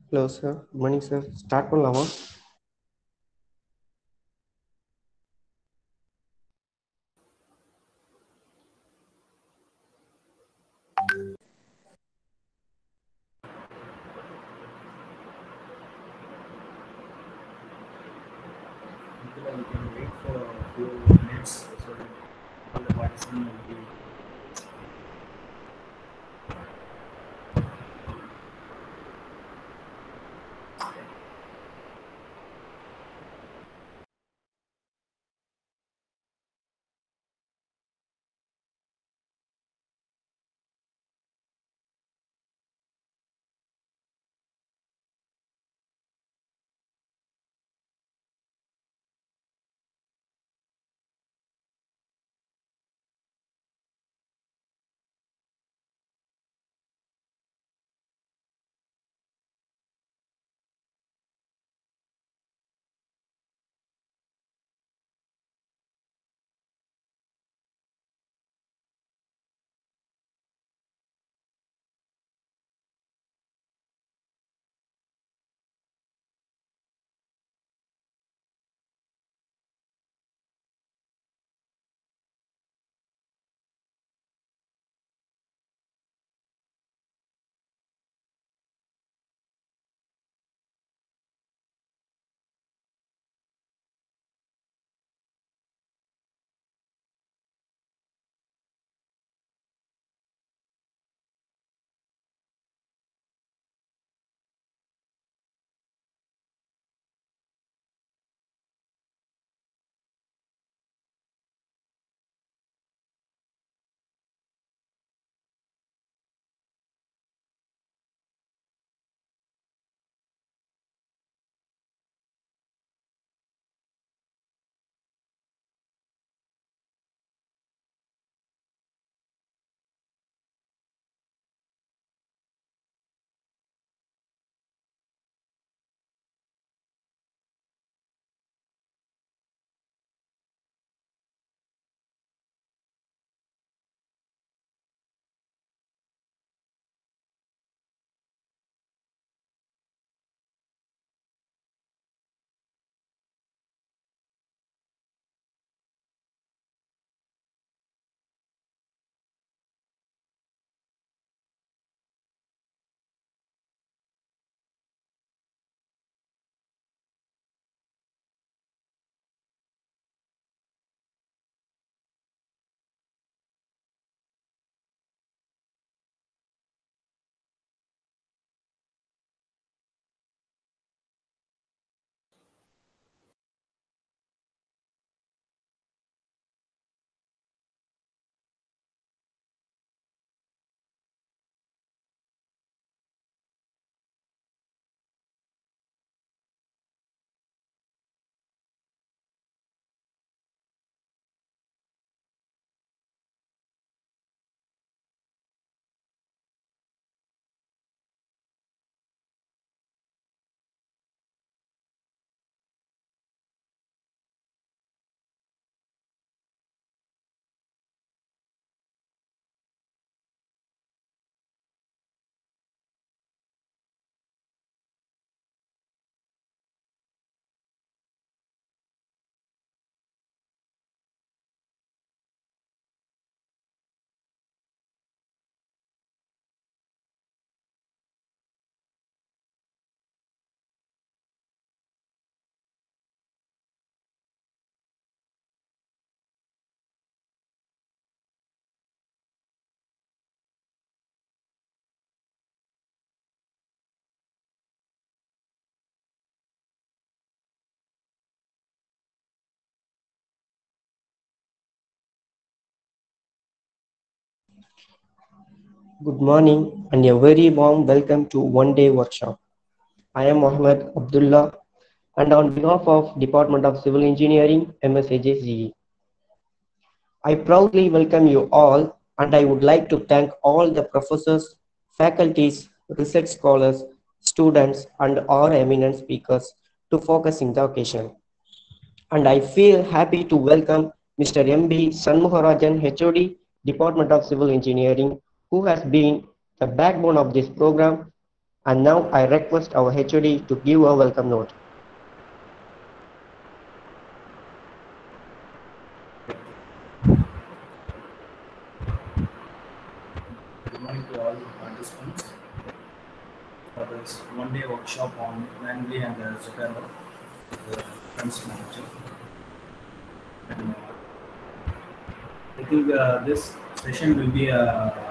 Hello sir, good morning sir. Start பண்ணலாமா? We can wait for a few minutes so that all the participants will be. Good morning and a very warm welcome to one day workshop. I am Mohammed Abdullah and on behalf of Department of Civil Engineering MSAJCE, I proudly welcome you all and I would like to thank all the professors, faculties, research scholars, students and our eminent speakers to focus in the occasion. And I feel happy to welcome Mr. M.B. Sanmuharajan, HOD, Department of Civil Engineering, who has been the backbone of this program And now I request our HOD to give a welcome note. Good morning to all participants for this one-day workshop on Langley and Zuckerberg, the French manager. And I think this session will be a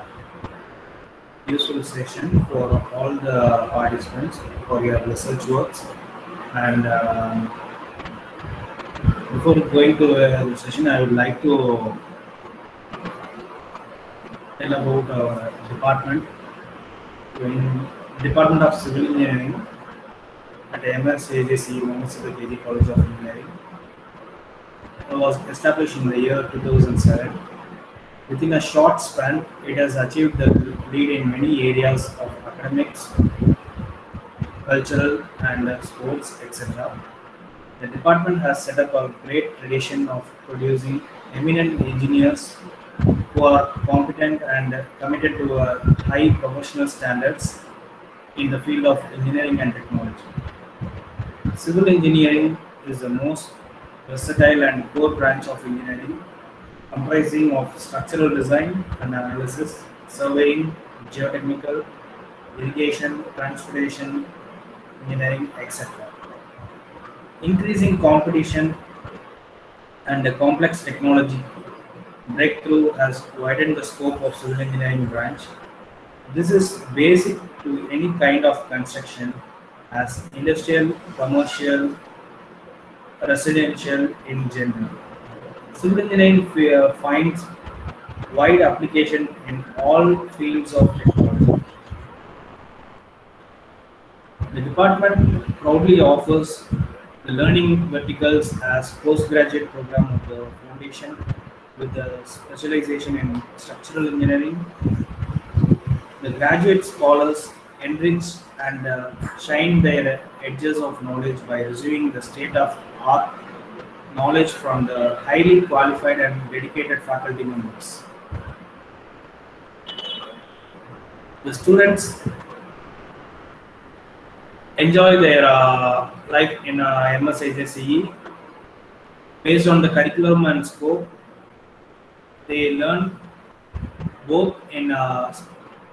useful session for all the participants for your research works. And before going to the session, I would like to tell about our department. In Department of Civil Engineering at MSAJC, Municipal KG College of Engineering, was established in the year 2007. Within a short span, it has achieved the lead in many areas of academics, cultural, and sports, etc. The department has set up a great tradition of producing eminent engineers who are competent and committed to high professional standards in the field of engineering and technology. Civil engineering is the most versatile and core branch of engineering, comprising of structural design and analysis, surveying, geotechnical, irrigation, transportation, engineering, etc. Increasing competition and a complex technology breakthrough has widened the scope of civil engineering branch. This is basic to any kind of construction as industrial, commercial, residential in general. Civil engineering finds wide application in all fields of technology. The department proudly offers the learning verticals as postgraduate program of the foundation with the specialization in structural engineering. The graduate scholars enrich and shine their edges of knowledge by receiving the state-of-art knowledge from the highly qualified and dedicated faculty members. The students enjoy their life in MSIJCE based on the curriculum and scope. They learn both in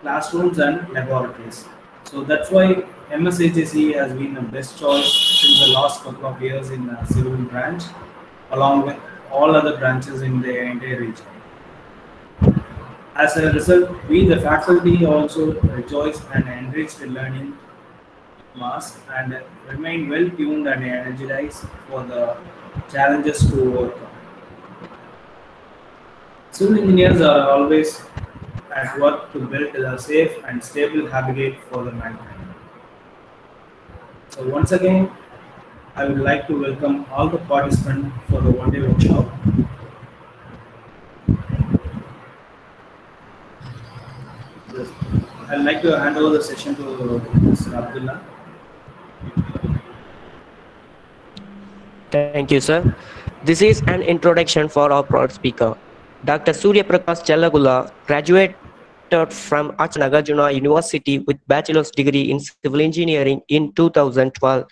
classrooms and laboratories. So that's why MSHSE has been the best choice since the last couple of years in civil branch, along with all other branches in the entire region. As a result, we the faculty also rejoice and enrich the learning mass and remain well tuned and energized for the challenges to overcome. Civil engineers are always at work to build a safe and stable habitat for the mankind. So once again, I would like to welcome all the participants for the one-day workshop. I'd like to hand over the session to Mr. Abdullah. Thank you, sir. This is an introduction for our proud speaker. Dr. Surya Prakash Chellagula graduated from Acharya Nagarjuna University with bachelor's degree in civil engineering in 2012.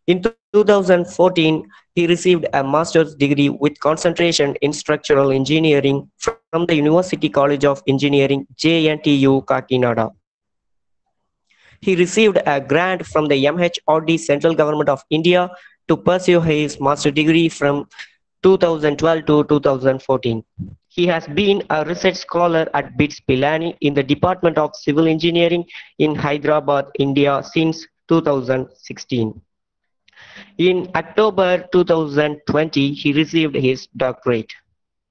In 2014, he received a master's degree with concentration in structural engineering from the University College of Engineering, JNTU, Kakinada. He received a grant from the MHRD Central Government of India to pursue his master's degree from 2012 to 2014. He has been a research scholar at BITS Pilani in the Department of Civil Engineering in Hyderabad, India since 2016. In October 2020, he received his doctorate.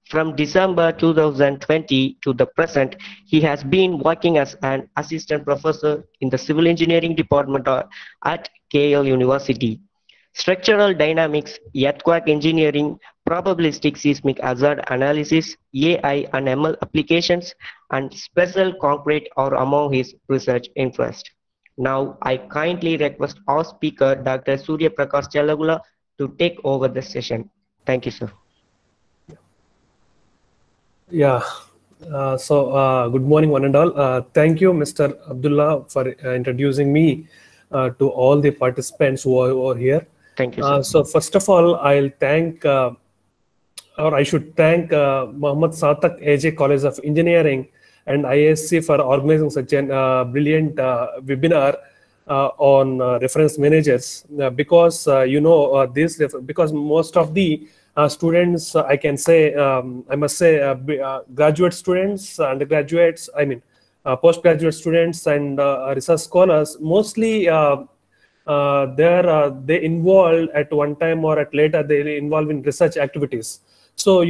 From December 2020 to the present, he has been working as an assistant professor in the Civil Engineering Department at KL University. Structural dynamics, earthquake engineering, probabilistic seismic hazard analysis, AI and ML applications, and special concrete are among his research interests. Now, I kindly request our speaker, Dr. Surya Prakash Chellagula, to take over the session. Thank you, sir. Yeah, Good morning, one and all. Thank you, Mr. Abdullah, for introducing me to all the participants who are here. Thank you, sir. So first of all, I'll thank, or I should thank Mohammed Satak AJ College of Engineering and ISC for organizing such a brilliant webinar on reference managers, because because most of the students, I can say, I must say, graduate students, undergraduates, I mean, postgraduate students and research scholars, mostly they involved at one time or at later, they involve in research activities. So,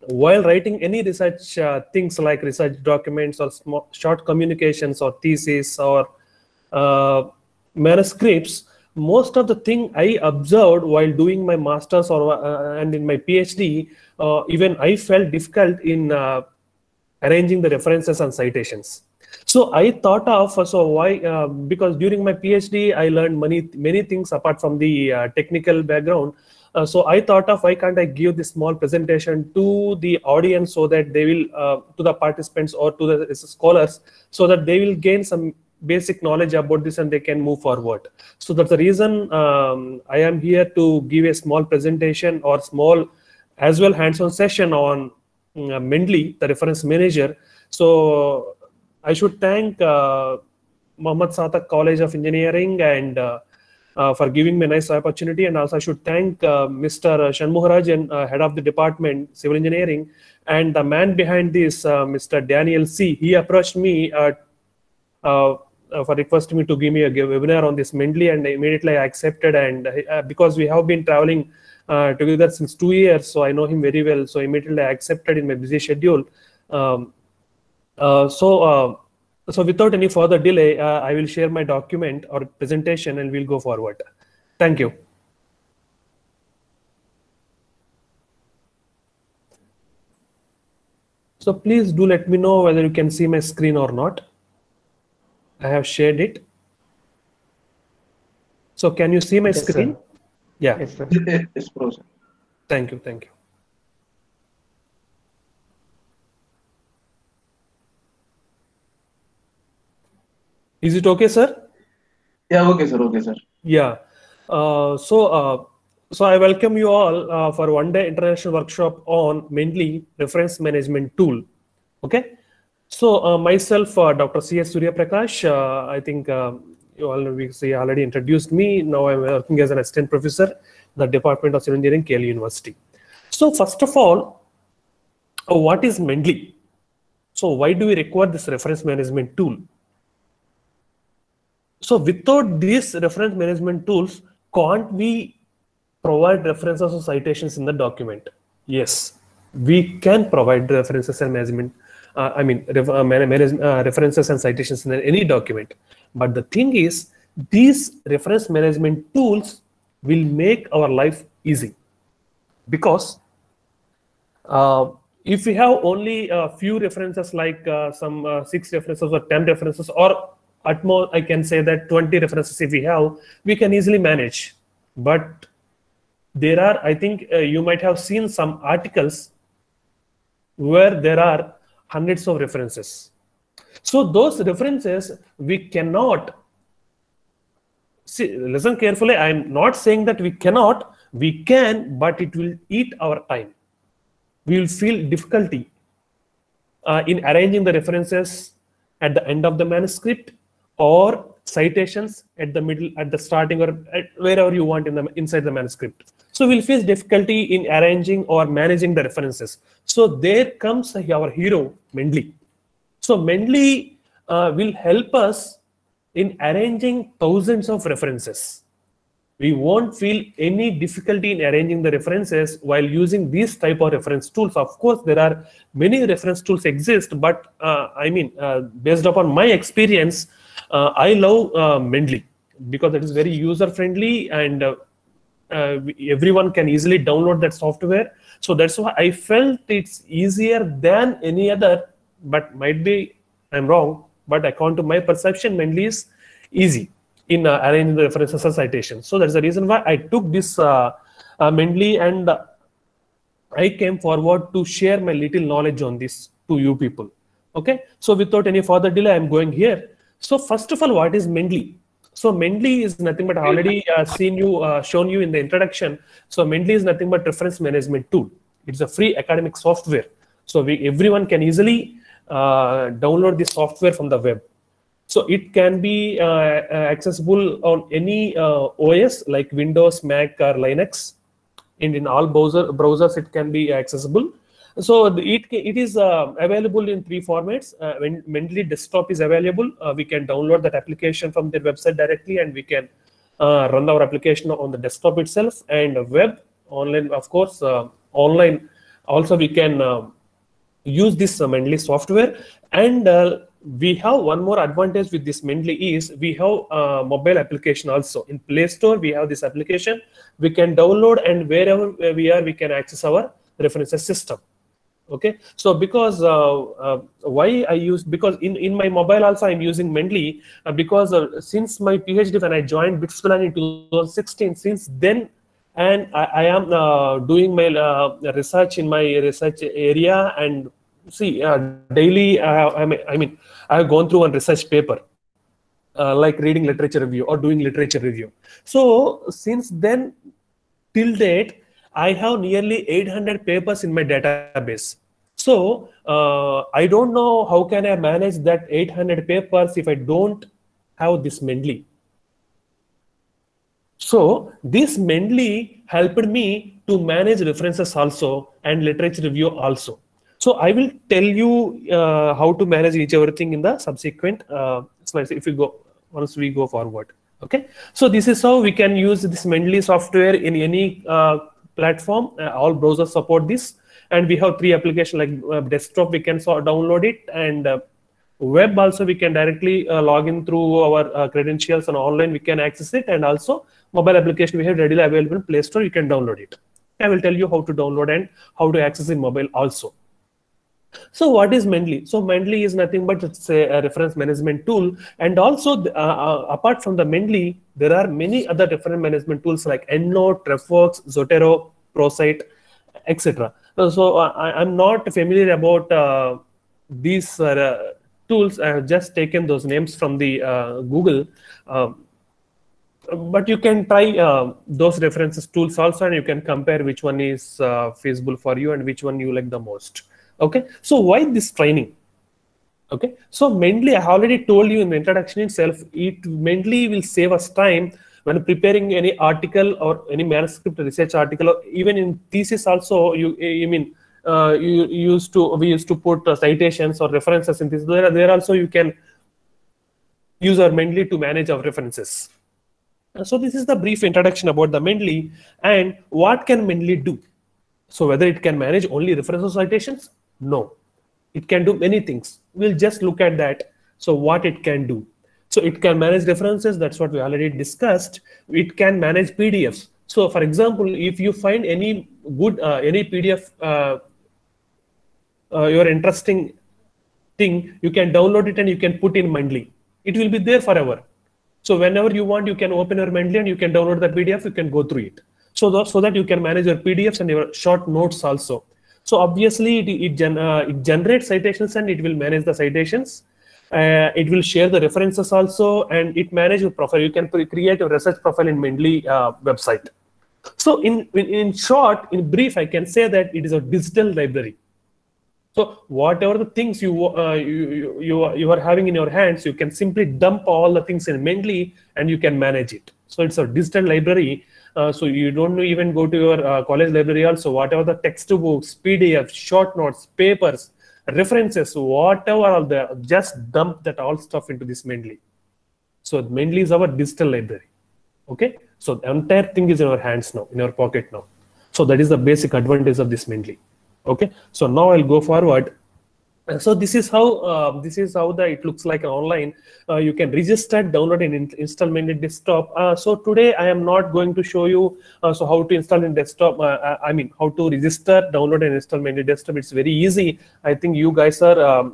while writing any research things like research documents or short communications or theses or manuscripts, most of the thing I observed while doing my master's or and in my PhD, even I felt difficult in arranging the references and citations. So I thought of, because during my PhD, I learned many things apart from the technical background. So I thought of, why can't I give this small presentation to the audience so that they will, to the participants or to the scholars, so that they will gain some basic knowledge about this and they can move forward. So that's the reason I am here to give a small presentation or small as well hands-on session on Mendeley, the reference manager. So I should thank Mohammed Satak College of Engineering and for giving me a nice opportunity, and also I should thank Mr. Shanmuharajan, head of the department, Civil Engineering, and the man behind this, Mr. Daniel C. He approached me for requesting me to give me a webinar on this Mendeley, and immediately I accepted. And because we have been traveling together since 2 years, so I know him very well. So immediately I accepted in my busy schedule. So without any further delay, I will share my document or presentation and we'll go forward. Thank you. So please do let me know whether you can see my screen or not. I have shared it. So can you see my screen? Sir. Yeah. Yes, sir. It's frozen. Thank you. Thank you. Is it okay, sir? Yeah, okay, sir. Okay, sir. Yeah. So I welcome you all for one-day international workshop on Mendeley reference management tool. Okay. So myself, Dr. C.S. Surya Prakash, I think you already introduced me. Now I'm working as an assistant professor in the Department of Civil Engineering, KL University. So first of all, what is Mendeley? So why do we require this reference management tool? So without these reference management tools, can't we provide references or citations in the document? Yes, we can provide references and management. References and citations in any document. But the thing is, these reference management tools will make our life easy. Because if we have only a few references, like some 6 references or 10 references, or at most I can say that 20 references if we have, we can easily manage. But there are, I think you might have seen some articles where there are hundreds of references. So those references we cannot see. Listen carefully. I'm not saying that we cannot. We can, but it will eat our time. We will feel difficulty in arranging the references at the end of the manuscript, or citations at the middle, at the starting, or at wherever you want inside the manuscript. So we'll face difficulty in arranging or managing the references. So there comes our hero, Mendeley. So Mendeley will help us in arranging thousands of references. We won't feel any difficulty in arranging the references while using these type of reference tools. Of course, there are many reference tools exist, but based upon my experience, I love Mendeley because it is very user friendly, and everyone can easily download that software. So that's why I felt it's easier than any other, but might be I'm wrong, but according to my perception, Mendeley is easy in arranging the references and citations. So that's the reason why I took this Mendeley, and I came forward to share my little knowledge on this to you people. Okay, so without any further delay, I'm going here. So first of all, what is Mendeley? So Mendeley is nothing but I already shown you in the introduction. So Mendeley is nothing but reference management tool. It's a free academic software. So everyone can easily download this software from the web. So it can be accessible on any OS like Windows, Mac, or Linux. And in all browsers it can be accessible. So it is available in 3 formats. When Mendeley desktop is available, we can download that application from their website directly, and we can run our application on the desktop itself. And web, online, of course, online also we can use this Mendeley software. And we have one more advantage with this Mendeley is we have mobile application also. In Play Store, we have this application. We can download, and wherever we are, we can access our references system. Okay, so because why I use, because in my mobile also I'm using Mendeley because since my PhD when I joined BITS in 2016, since then, and I am doing my research in my research area, and see daily I mean I have gone through one research paper like reading literature review or doing literature review. So since then till date, I have nearly 800 papers in my database. So I don't know how can I manage that 800 papers if I don't have this Mendeley. So this Mendeley helped me to manage references also and literature review also. So I will tell you how to manage each everything in the subsequent slides if we go once we go forward. Okay, so this is how we can use this Mendeley software in any platform. All browsers support this, and we have 3 applications like desktop. We can download it, and web also we can directly log in through our credentials, and online we can access it, and also mobile application we have readily available in Play Store. You can download it. I will tell you how to download and how to access in mobile also. So what is Mendeley? So Mendeley is nothing but it's a reference management tool, and also apart from the Mendeley, there are many other reference management tools like EndNote, RefWorks, Zotero, ProCite, etc. So I'm not familiar about these tools. I have just taken those names from the Google, but you can try those references tools also, and you can compare which one is feasible for you and which one you like the most. Okay, so why this training? Okay, so Mendeley, I already told you in the introduction itself, Mendeley will save us time when preparing any article or any manuscript research article, or even in thesis also. We used to put citations or references in this. There also you can use our Mendeley to manage our references. So this is the brief introduction about the Mendeley and what can Mendeley do. So whether it can manage only references citations? No, it can do many things. We'll just look at that. So what it can do. So it can manage references. That's what we already discussed. It can manage PDFs. So for example, if you find any good, any PDF, your interesting thing, you can download it and you can put in Mendeley. It will be there forever. So whenever you want, you can open your Mendeley and you can download the PDF. You can go through it. So that you can manage your PDFs and your short notes also. So obviously it generates citations and it will manage the citations. It will share the references also, and it manages your profile. You can create a research profile in Mendeley website. So in short, in brief, I can say that it is a digital library. So whatever the things you are having in your hands, you can simply dump all the things in Mendeley and you can manage it. So it's a digital library. So you don't even go to your college library also. Whatever the textbooks, PDFs, short notes, papers, references, whatever are there, just dump that all stuff into this Mendeley. So Mendeley is our digital library. Okay, so the entire thing is in our hands now, in our pocket now. So that is the basic advantage of this Mendeley. Okay, so now I'll go forward. So this is how it looks like online. You can register, download, and install Mendeley desktop. So today I am not going to show you so how to install in desktop. I mean how to register, download, and install Mendeley desktop. It's very easy. I think you guys are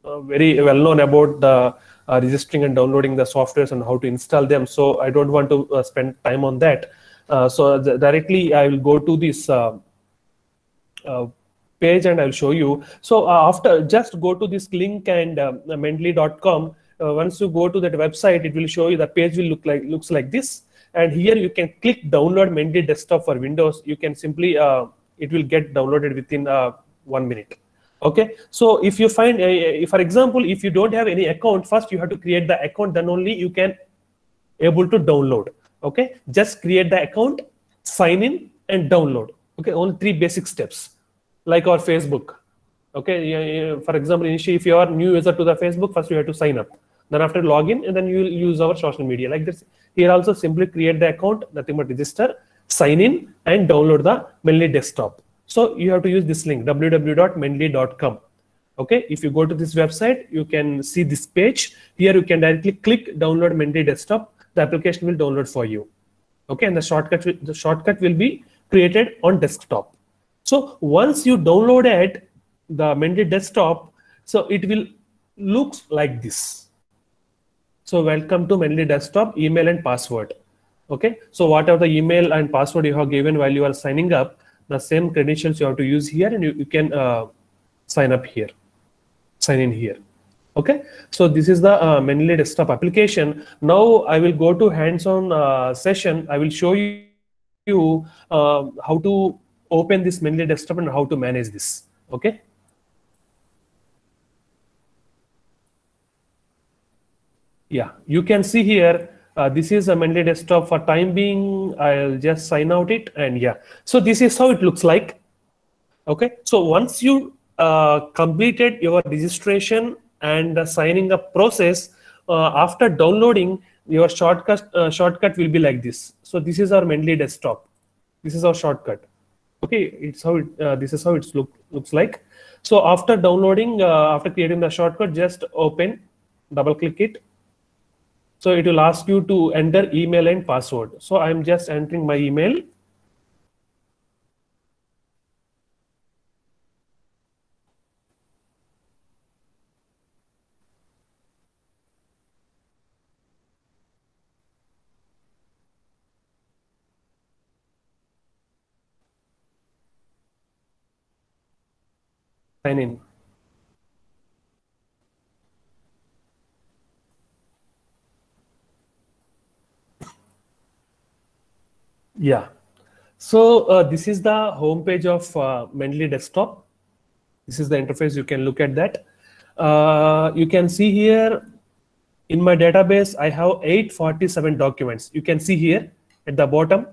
very well known about the registering and downloading the softwares and how to install them. So I don't want to spend time on that. So directly I will go to this page and I'll show you. So after, just go to this link and Mendeley.com. Once you go to that website, it will show you, the page will looks like this. And here you can click download Mendeley desktop for Windows. You can simply, it will get downloaded within 1 minute. Okay, so if you find, for example, if you don't have any account, first you have to create the account, then only you can able to download. Okay, just create the account, sign in and download. Okay, only 3 basic steps, like our Facebook. Okay, for example, initially if you are new user to the Facebook, first you have to sign up. Then after login, and then you will use our social media like this. Here also simply create the account, nothing but register, sign in and download the Mendeley desktop. So you have to use this link, www.mendeley.com. Okay, if you go to this website, you can see this page. Here you can directly click download Mendeley desktop. The application will download for you. Okay, and the shortcut will be created on desktop. So once you downloaded the Mendeley desktop, so it will looks like this. So welcome to Mendeley desktop, email and password. Okay, so whatever the email and password you have given while you are signing up, the same credentials you have to use here, and you can sign up here, sign in here. Okay, so this is the Mendeley desktop application. Now I will go to hands-on session. I will show you how to open this Mendeley desktop and how to manage this. Okay. Yeah, you can see here, this is a Mendeley desktop. For time being, I'll just sign out it, and yeah. So this is how it looks like. Okay, so once you completed your registration and the signing up process, after downloading, your shortcut will be like this. So this is our Mendeley desktop. This is our shortcut. Okay, it's how it, this is how it looks like. So after downloading, after creating the shortcut, just open, double click it. So it will ask you to enter email and password. So I'm just entering my email. Sign in. Yeah, so this is the home page of Mendeley desktop. This is the interface. You can look at that. You can see here in my database, I have 847 documents. You can see here at the bottom.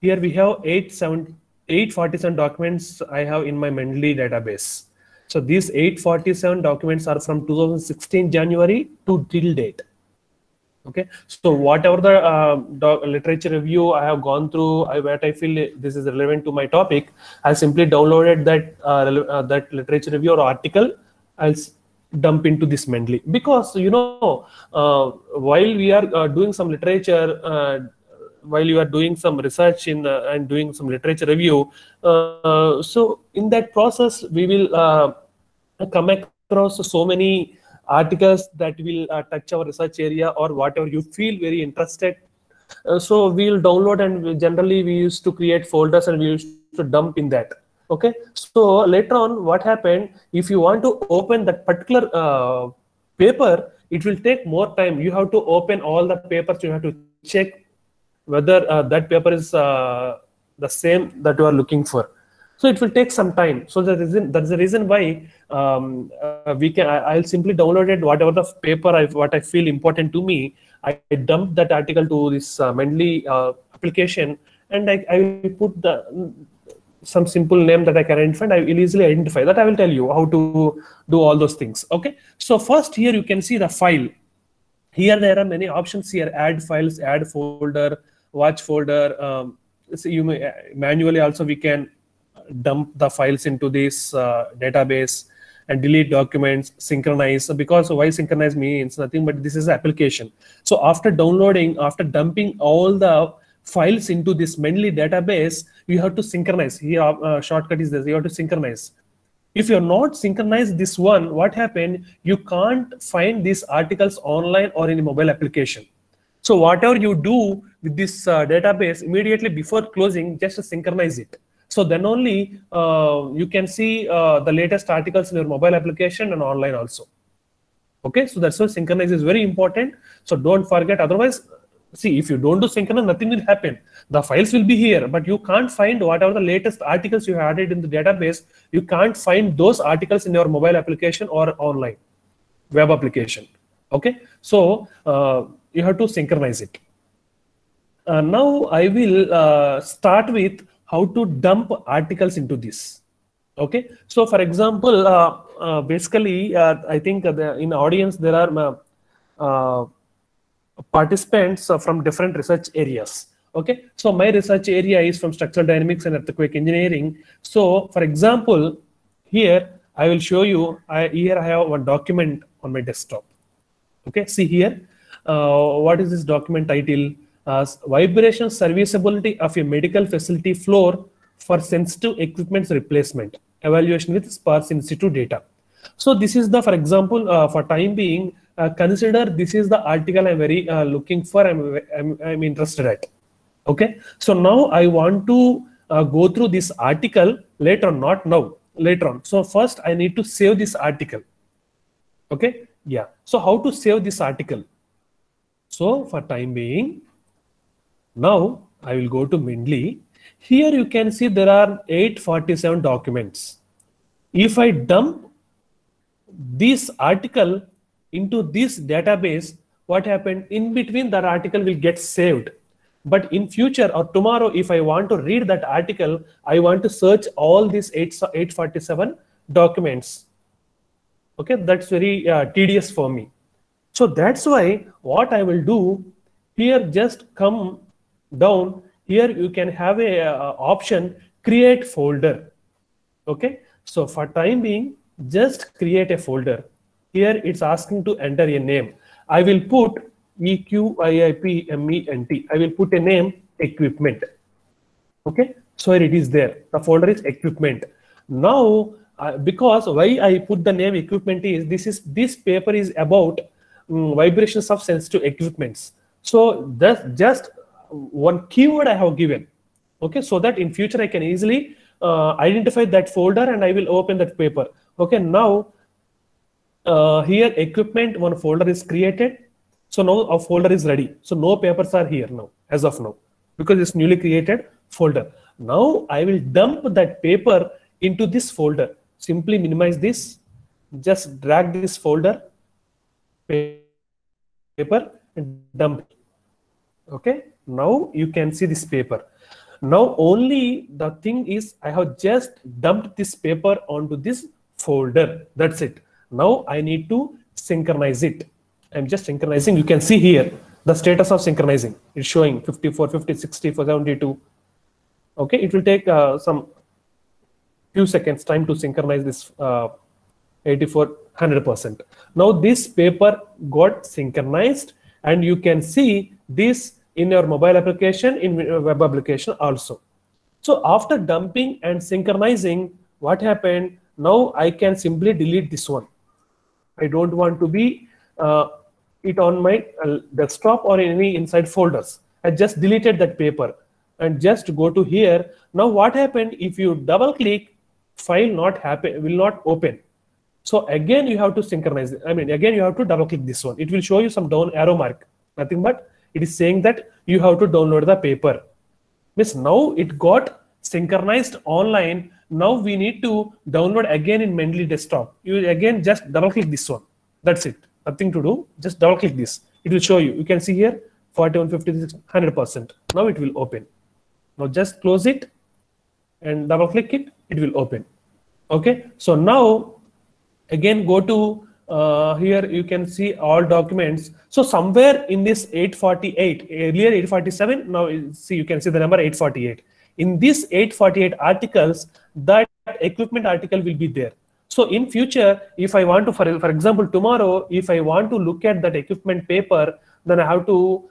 Here we have 847 documents I have in my Mendeley database. So these 847 documents are from 2016 January to till date. Okay, so whatever the literature review I have gone through, what I feel this is relevant to my topic, I simply downloaded that that literature review or article. I'll dump into this Mendeley, because you know, while we are doing some literature, while you are doing some research in and doing some literature review, so in that process we will come across so many articles that will touch our research area or whatever you feel very interested. So we'll download, and generally we used to create folders and we used to dump in that. Okay, so later on what happened, if you want to open that particular paper, it will take more time. You have to open all the papers. You have to check whether that paper is the same that you are looking for. So it will take some time. So that's the reason why I'll simply download it, whatever the paper what I feel important to me. I dump that article to this Mendeley application, and I will put some simple name that I can identify. I will easily identify that. I will tell you how to do all those things. Okay. So first here you can see the file. Here there are many options here: add files, add folder, watch folder. So you may manually also we can dump the files into this database and delete documents, synchronize. Because why synchronize means nothing but this is application. So after downloading, after dumping all the files into this Mendeley database, you have to synchronize. Here shortcut is this, you have to synchronize. If you're not synchronized this one, what happened? You can't find these articles online or in a mobile application. So whatever you do with this database, immediately before closing, just synchronize it. So then only you can see the latest articles in your mobile application and online also. Okay, so that's why synchronize is very important. So don't forget, otherwise, see, if you don't do synchronize, nothing will happen. The files will be here, but you can't find whatever the latest articles you have added in the database. You can't find those articles in your mobile application or online web application. Okay, so you have to synchronize it. Now I will start with how to dump articles into this. Okay, so for example, basically, I think in audience there are participants from different research areas. Okay, so my research area is from structural dynamics and earthquake engineering. So for example, here I will show you, here I have one document on my desktop. Okay, see here, what is this document title? Vibration serviceability of a medical facility floor for sensitive equipment's replacement, evaluation with sparse in situ data. So this is the, for example, for time being, consider this is the article I'm very looking for, I'm interested at. Okay, so now I want to go through this article later on, not now, later on. So first I need to save this article. Okay, yeah. So how to save this article? So for time being, now I will go to Mendeley. Here you can see there are 847 documents. If I dump this article into this database, what happened? In between, that article will get saved. But in future or tomorrow, if I want to read that article, I want to search all these 847 documents. Okay, that's very tedious for me. So that's why what I will do here, just come down here, you can have a option create folder. Okay, so for time being, just create a folder. Here it's asking to enter a name. I will put EQIIPMENT. I will put a name equipment. Okay, so it is there. The folder is equipment. Now, because why I put the name equipment is this paper is about vibrations of sensitive equipments. So that's just one keyword I have given. Okay, so that in future I can easily identify that folder and I will open that paper. Okay, now here equipment, one folder is created. So now a folder is ready. So no papers are here now, as of now, because it's newly created folder. Now I will dump that paper into this folder. Simply minimize this, just drag this folder, paper, and dump it. Okay, now you can see this paper. Now only the thing is I have just dumped this paper onto this folder. That's it. Now I need to synchronize it. I'm just synchronizing. You can see here the status of synchronizing. It's showing 54, 50, 64, 72. Okay, it will take some few seconds time to synchronize this 84, 100%. Now this paper got synchronized and you can see this in your mobile application, in web application also. So after dumping and synchronizing, what happened? Now I can simply delete this one. I don't want to be it on my desktop or any inside folders. I just deleted that paper and just go to here. Now what happened? If you double click, file will not open. So again you have to synchronize it. I mean, again you have to double click this one. It will show you some down arrow mark. Nothing but it is saying that you have to download the paper. Means now it got synchronized online. Now we need to download again in Mendeley desktop. You again just double click this one. That's it. Nothing to do. Just double click this. It will show you. You can see here 41, 56, 100%. Now it will open. Now just close it and double click it. It will open. Okay. So now again go to here you can see all documents. So somewhere in this 848, earlier 847, now see you can see the number 848. In this 848 articles, that equipment article will be there. So in future, if I want to, for example, tomorrow, if I want to look at that equipment paper, then I have to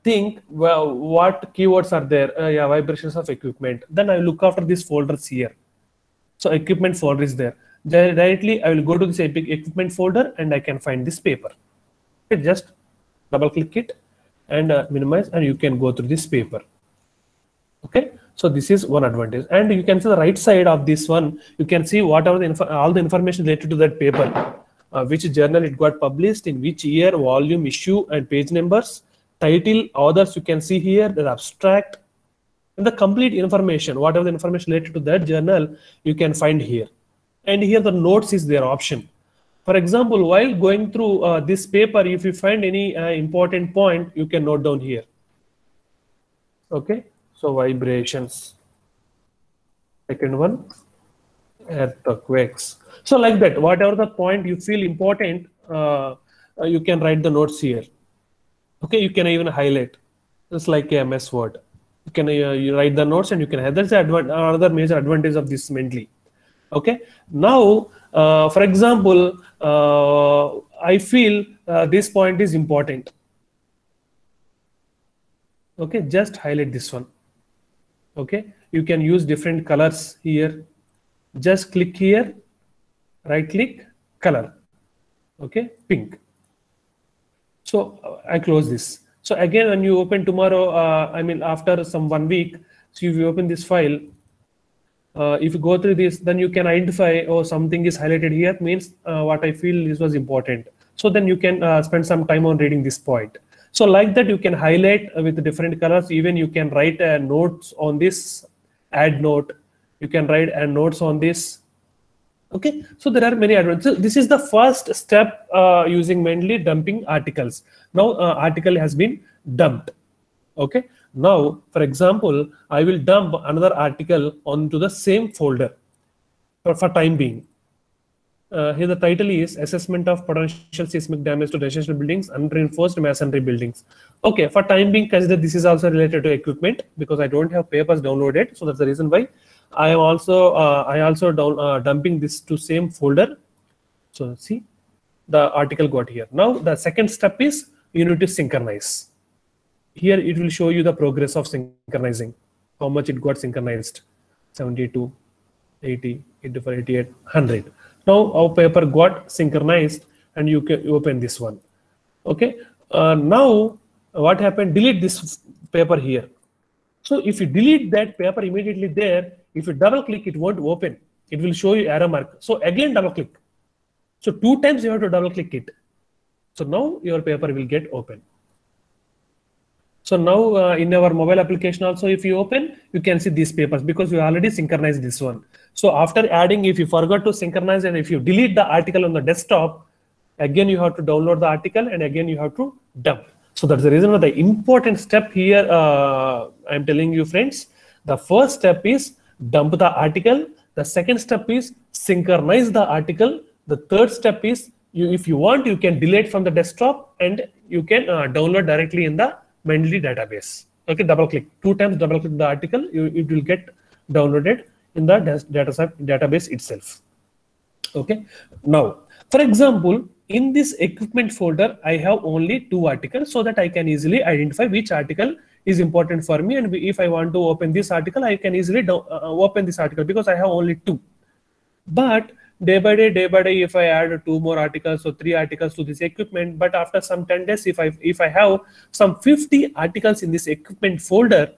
think, well, what keywords are there? Yeah, vibrations of equipment. Then I look after these folders here. So equipment folder is there. Directly, I will go to this equipment folder and I can find this paper. Okay, just double click it and minimize, and you can go through this paper. Okay, So this is one advantage. And you can see the right side of this one, you can see whatever the all the information related to that paper, which journal it got published, in which year, volume, issue, and page numbers, title, authors, you can see here, the abstract, and the complete information, whatever the information related to that journal, you can find here. And here the notes is their option. For example, while going through this paper, if you find any important point, you can note down here. Okay, so vibrations. Second one, earthquakes. So like that, whatever the point you feel important, you can write the notes here. Okay, you can even highlight, just like a MS Word. You can you write the notes and you can have. That's another major advantage of this Mendeley. Okay, now for example, I feel this point is important. Okay, just highlight this one. Okay, you can use different colors here. Just click here, right click, color. Okay, pink. So I close this. So again, when you open tomorrow, I mean after some 1 week, so if you open this file, if you go through this, then you can identify, oh, something is highlighted here, means what I feel this was important. So then you can spend some time on reading this point. So like that, you can highlight with different colors. Even you can write notes on this, add note. You can write notes on this. Okay, so there are many advantages. This is the first step using Mendeley, dumping articles. Now article has been dumped. Okay, now for example, I will dump another article onto the same folder for time being. Here the title is Assessment of Potential Seismic Damage to Residential Buildings and Reinforced Masonry Buildings. Okay, for time being, consider this is also related to equipment because I don't have papers downloaded. So that's the reason why I am also dumping this to same folder. So see, the article got here. Now the second step is you need to synchronize. Here it will show you the progress of synchronizing, how much it got synchronized, 72, 80, 84, 88, 100. Now our paper got synchronized and you can open this one. Okay, now what happened? Delete this paper here. So if you delete that paper immediately there, if you double click, it won't open. It will show you arrow mark. So again double click. So 2 times you have to double click it. So now your paper will get open. So now in our mobile application also, if you open, you can see these papers because we already synchronized this one. So after adding, if you forgot to synchronize and if you delete the article on the desktop, again you have to download the article and again you have to dump. So that's the reason why the important step here, I'm telling you friends, the first step is dump the article. The second step is synchronize the article. The third step is, if you want, you can delete from the desktop and you can download directly in the Mendeley database. Okay, double click. 2 times double click the article, it will get downloaded in the database itself. Okay, now for example, in this equipment folder, I have only 2 articles so that I can easily identify which article is important for me. And if I want to open this article, I can easily open this article because I have only 2. But day by day, if I add 2 more articles or 3 articles to this equipment, but after some 10 days, if I have some 50 articles in this equipment folder,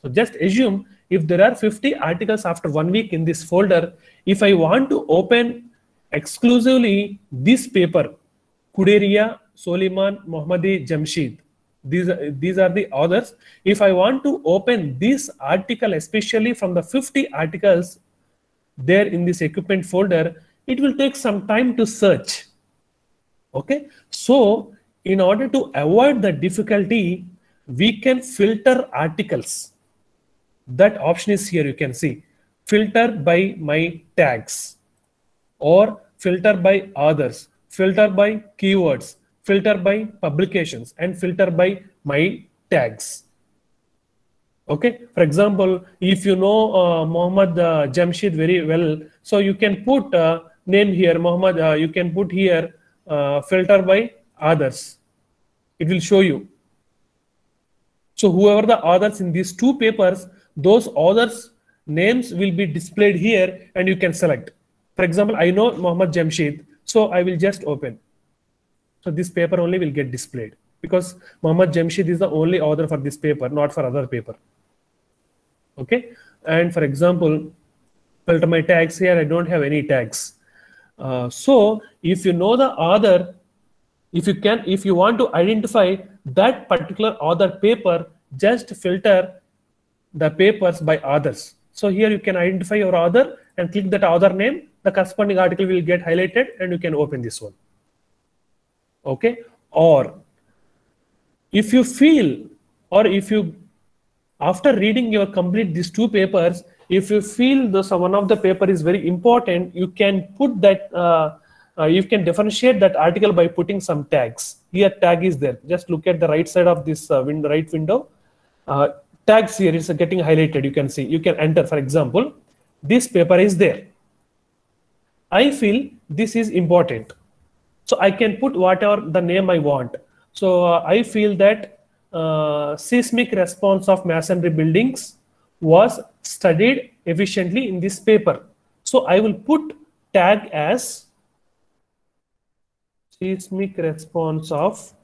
so just assume if there are 50 articles after 1 week in this folder, if I want to open exclusively this paper, Kuderia, Soliman, Mohammadi, Jamshid, these are the authors. If I want to open this article, especially from the 50 articles there in this equipment folder, it will take some time to search. Okay, so in order to avoid the difficulty, we can filter articles. That option is here. You can see filter by my tags, or filter by others, filter by keywords, filter by publications, and filter by my tags. Okay, for example, if you know Mohammad Jamshid very well, so you can put name here, Mohammad, you can put here filter by others. It will show you. So whoever the authors in these 2 papers, those authors names will be displayed here and you can select. For example, I know Mohammad Jamshid, so I will just open. So this paper only will get displayed because Mohammad Jamshid is the only author for this paper, not for other paper. Okay, and for example, filter my tags here. I don't have any tags. So if you know the author, if you want to identify that particular author paper, just filter the papers by authors. So here you can identify your author and click that author name. The corresponding article will get highlighted and you can open this one. Okay, or if you feel, or if you, after reading your complete these two papers, if you feel one of the paper is very important, you can put that, you can differentiate that article by putting some tags. Here tag is there. Just look at the right side of this right window. Tags here is getting highlighted. You can see, you can enter, for example, this paper is there. I feel this is important. So I can put whatever the name I want. So I feel that seismic response of masonry buildings was studied efficiently in this paper. So I will put tag as seismic response of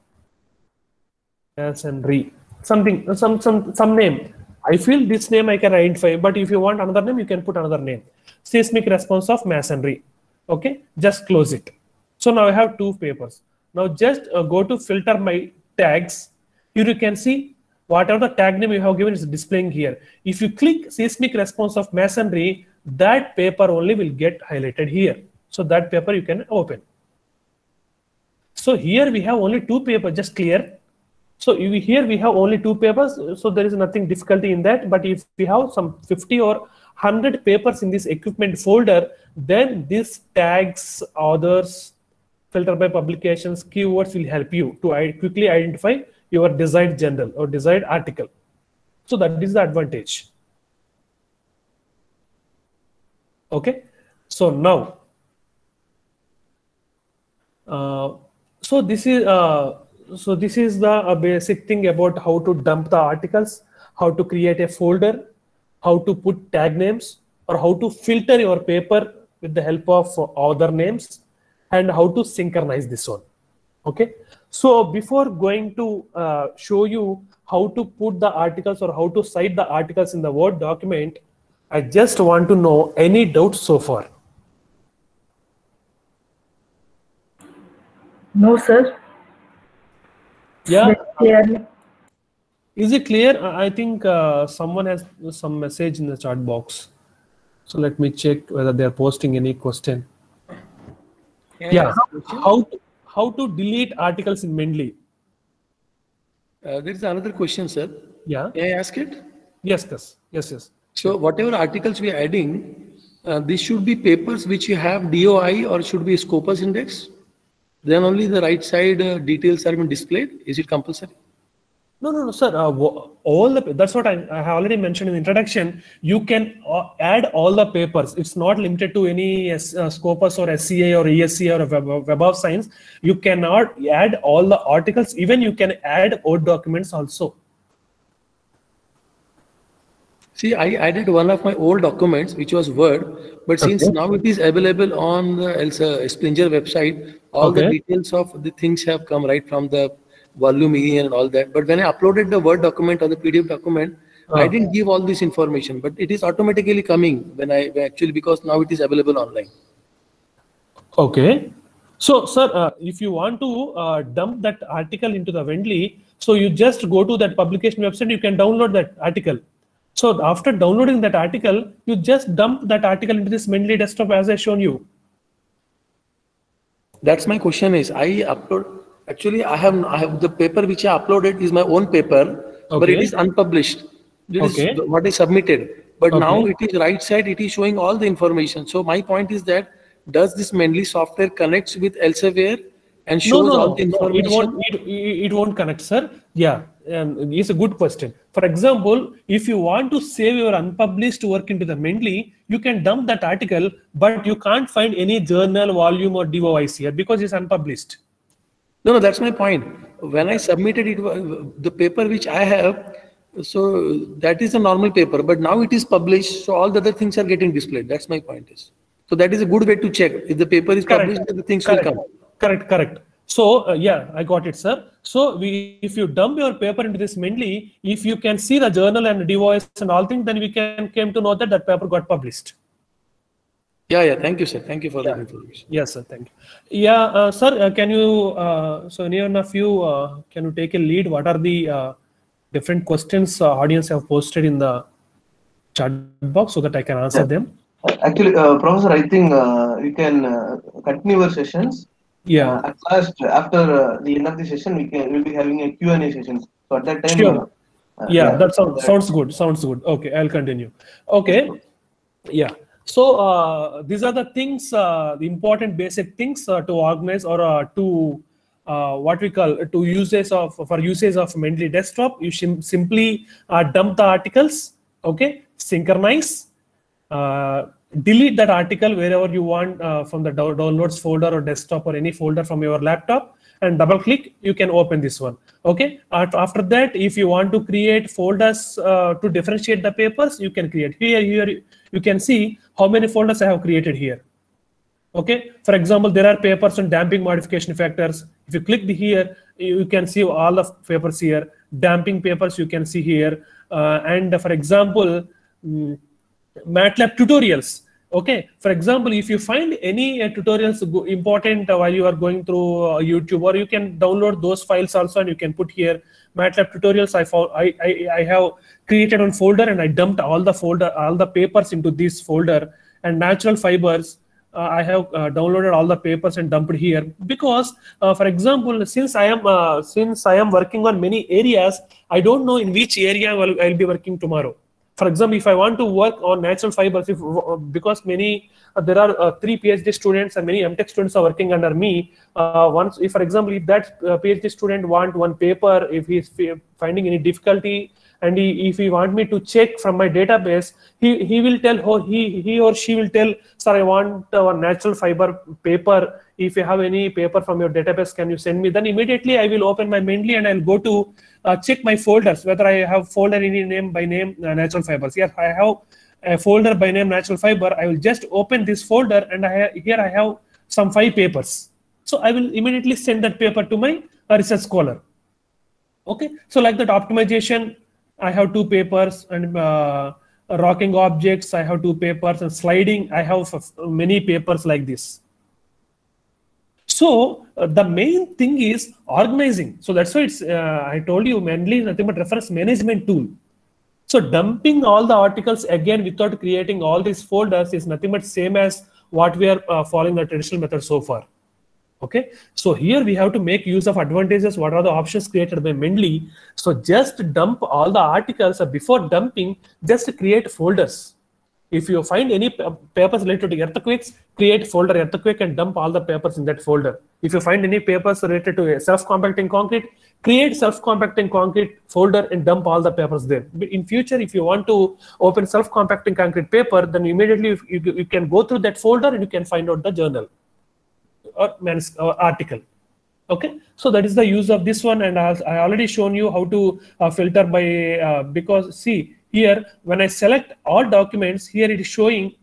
masonry. Something, some name. I feel this name I can identify, but if you want another name, you can put another name. Seismic response of masonry. Okay, just close it. So now I have two papers. Now just go to filter my tags. Here you can see whatever the tag name you have given is displaying here. If you click seismic response of masonry, that paper only will get highlighted here. So that paper you can open. So here we have only two papers, just clear. So here we have only two papers, so there is nothing difficulty in that. But if we have some 50 or 100 papers in this equipment folder, then this tags, authors, filter by publications, keywords will help you to quickly identify your desired journal or desired article. So that is the advantage. Okay, so now, so this is the basic thing about how to dump the articles, how to create a folder, how to put tag names, or how to filter your paper with the help of author names, and how to synchronize this one. Okay, so before going to show you how to put the articles or how to cite the articles in the Word document, I just want to know any doubts so far. No, sir. Yeah. Clearly. Is it clear? I think someone has some message in the chat box. So let me check whether they are posting any question. Yeah. How to delete articles in Mendeley? There is another question, sir. Yeah. May I ask it? Yes, yes, yes, yes. So whatever articles we are adding, this should be papers which you have DOI or should be Scopus index. Then only the right side details are being displayed. Is it compulsory? No, sir. That's what I have already mentioned in the introduction. You can add all the papers. It's not limited to any Scopus or SCA or ESCA or Web of Science. You cannot add all the articles. Even you can add Word documents also. See, I added one of my old documents, which was Word, but since now it is available on the Springer website, all the details of the things have come right from the volume E and all that. But when I uploaded the Word document or the PDF document, I didn't give all this information, but it is automatically coming when because now it is available online. Okay. So, sir, if you want to dump that article into the Mendeley, so you just go to that publication website, you can download that article. So after downloading that article, you just dump that article into this Mendeley desktop as I shown you. That's my question is, I upload, actually I have the paper which I uploaded is my own paper, but it is unpublished. This is what I submitted. But now it is right side, it is showing all the information. So my point is that, does this Mendeley software connects with Elsevier and shows all the information? It won't connect, sir. Yeah, it's a good question. For example, if you want to save your unpublished work into the Mendeley, you can dump that article, but you can't find any journal, volume, or DOIs here because it's unpublished. No, that's my point. When I submitted it, the paper which I have, so that is a normal paper, but now it is published, so all the other things are getting displayed. That's my point is. So that is a good way to check. If the paper is published, the things will come. Correct. So yeah, I got it, sir. So if you dump your paper into this Mendeley, if you can see the journal and device and all things, then we can came to know that that paper got published. Yeah. Thank you, sir. Thank you for that information. Yes, sir. Thank you. Yeah, sir. Can you? So anyone of you can you take a lead? What are the different questions audience have posted in the chat box so that I can answer them? Actually, Professor, I think you can continue your sessions. Yeah. At last, after the end of the session, we'll be having a Q&A session. So at that time, Sure. Yeah, that so sounds good. Sounds good. Okay, I'll continue. Okay. Yeah. So these are the things, the important basic things to organize or to what we call to uses of for usage of Mendeley desktop. You simply dump the articles. Okay, synchronize. Delete that article wherever you want from the downloads folder or desktop or any folder from your laptop, and double click, you can open this one. Okay, after that, if you want to create folders to differentiate the papers, you can create here you can see how many folders I have created here. Okay, for example, there are papers on damping modification factors. If you click here, you can see all the papers here. Damping papers you can see here, and for example, MATLAB tutorials. Okay, for example, if you find any tutorials important while you are going through YouTube, or you can download those files also and you can put here MATLAB tutorials. I have created one folder and I dumped all the papers into this folder. And natural fibers, I have downloaded all the papers and dumped here because, for example, since I am working on many areas, I don't know in which area I'll be working tomorrow. For example, if I want to work on natural fibers, because many there are 3 PhD students and many MTech students are working under me. If, for example, if that PhD student want one paper, if he is finding any difficulty, and if he want me to check from my database, he will tell, he or she will tell, sir, I want a natural fiber paper. If you have any paper from your database, can you send me? Then immediately I will open my Mendeley and I'll go to check my folders, whether I have folder any name by name natural fibers. Yes, I have a folder by name natural fiber. I will just open this folder and here I have some 5 papers. So I will immediately send that paper to my research scholar. Okay, so like that optimization, I have 2 papers, and rocking objects, I have 2 papers, and sliding, I have many papers like this. So the main thing is organizing. So that's why it's I told you Mendeley is nothing but reference management tool. So dumping all the articles again without creating all these folders is nothing but same as what we are following the traditional method so far. Okay, so here we have to make use of advantages. What are the options created by Mendeley? So just dump all the articles. Before dumping, just create folders. If you find any papers related to earthquakes, create folder earthquake and dump all the papers in that folder. If you find any papers related to self-compacting concrete, create self-compacting concrete folder and dump all the papers there. In future, if you want to open self-compacting concrete paper, then immediately you can go through that folder and you can find out the journal or article. Okay, so that is the use of this one, and I already shown you how to filter by because see here when I select all documents, here it is showing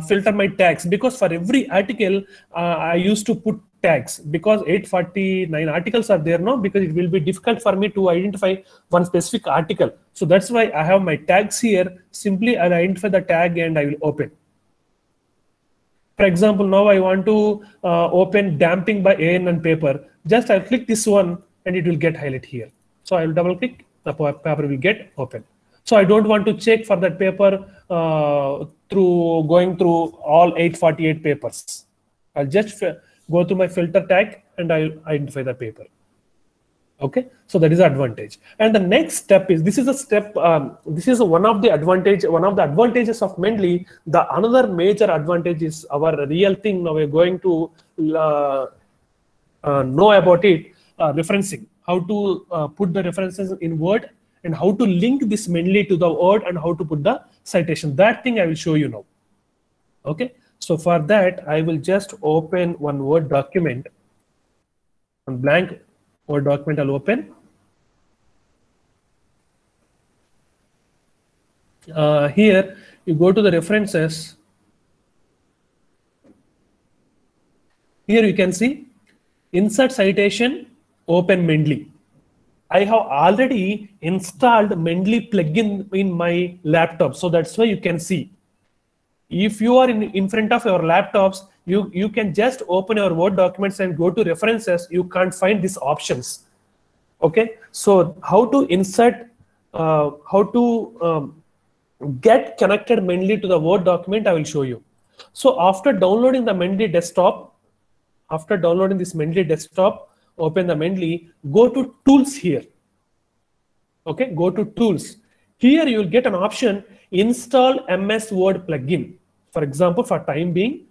filter my tags, because for every article I used to put tags, because 849 articles are there now, because it will be difficult for me to identify one specific article. So that's why I have my tags here. Simply I'll identify the tag and I will open. For example, now I want to open damping by ANN paper. Just I'll click this one and it will get highlighted here. So I will double click, the paper will get open. So I don't want to check for that paper through going through all 848 papers. I'll just go to my filter tag and I'll identify the paper. Okay, so that is the advantage. And the next step is, this is a step, this is one of the advantages of Mendeley. The another major advantage is our real thing. Now we're going to know about it, referencing, how to put the references in Word and how to link this Mendeley to the Word and how to put the citation. That thing I will show you now. Okay, so for that, I will just open one Word document, one blank Word document I'll open. Here you go to the references. Here you can see insert citation, open Mendeley. I have already installed Mendeley plugin in my laptop, so that's why you can see. If you are in front of your laptops, you can just open your Word documents and go to references. You can't find these options. Okay, so how to insert, how to get connected Mendeley to the Word document, I will show you. So after downloading the Mendeley desktop, open the Mendeley, go to Tools here. Okay, go to Tools. Here you will get an option, Install MS Word plugin. For example, for time being,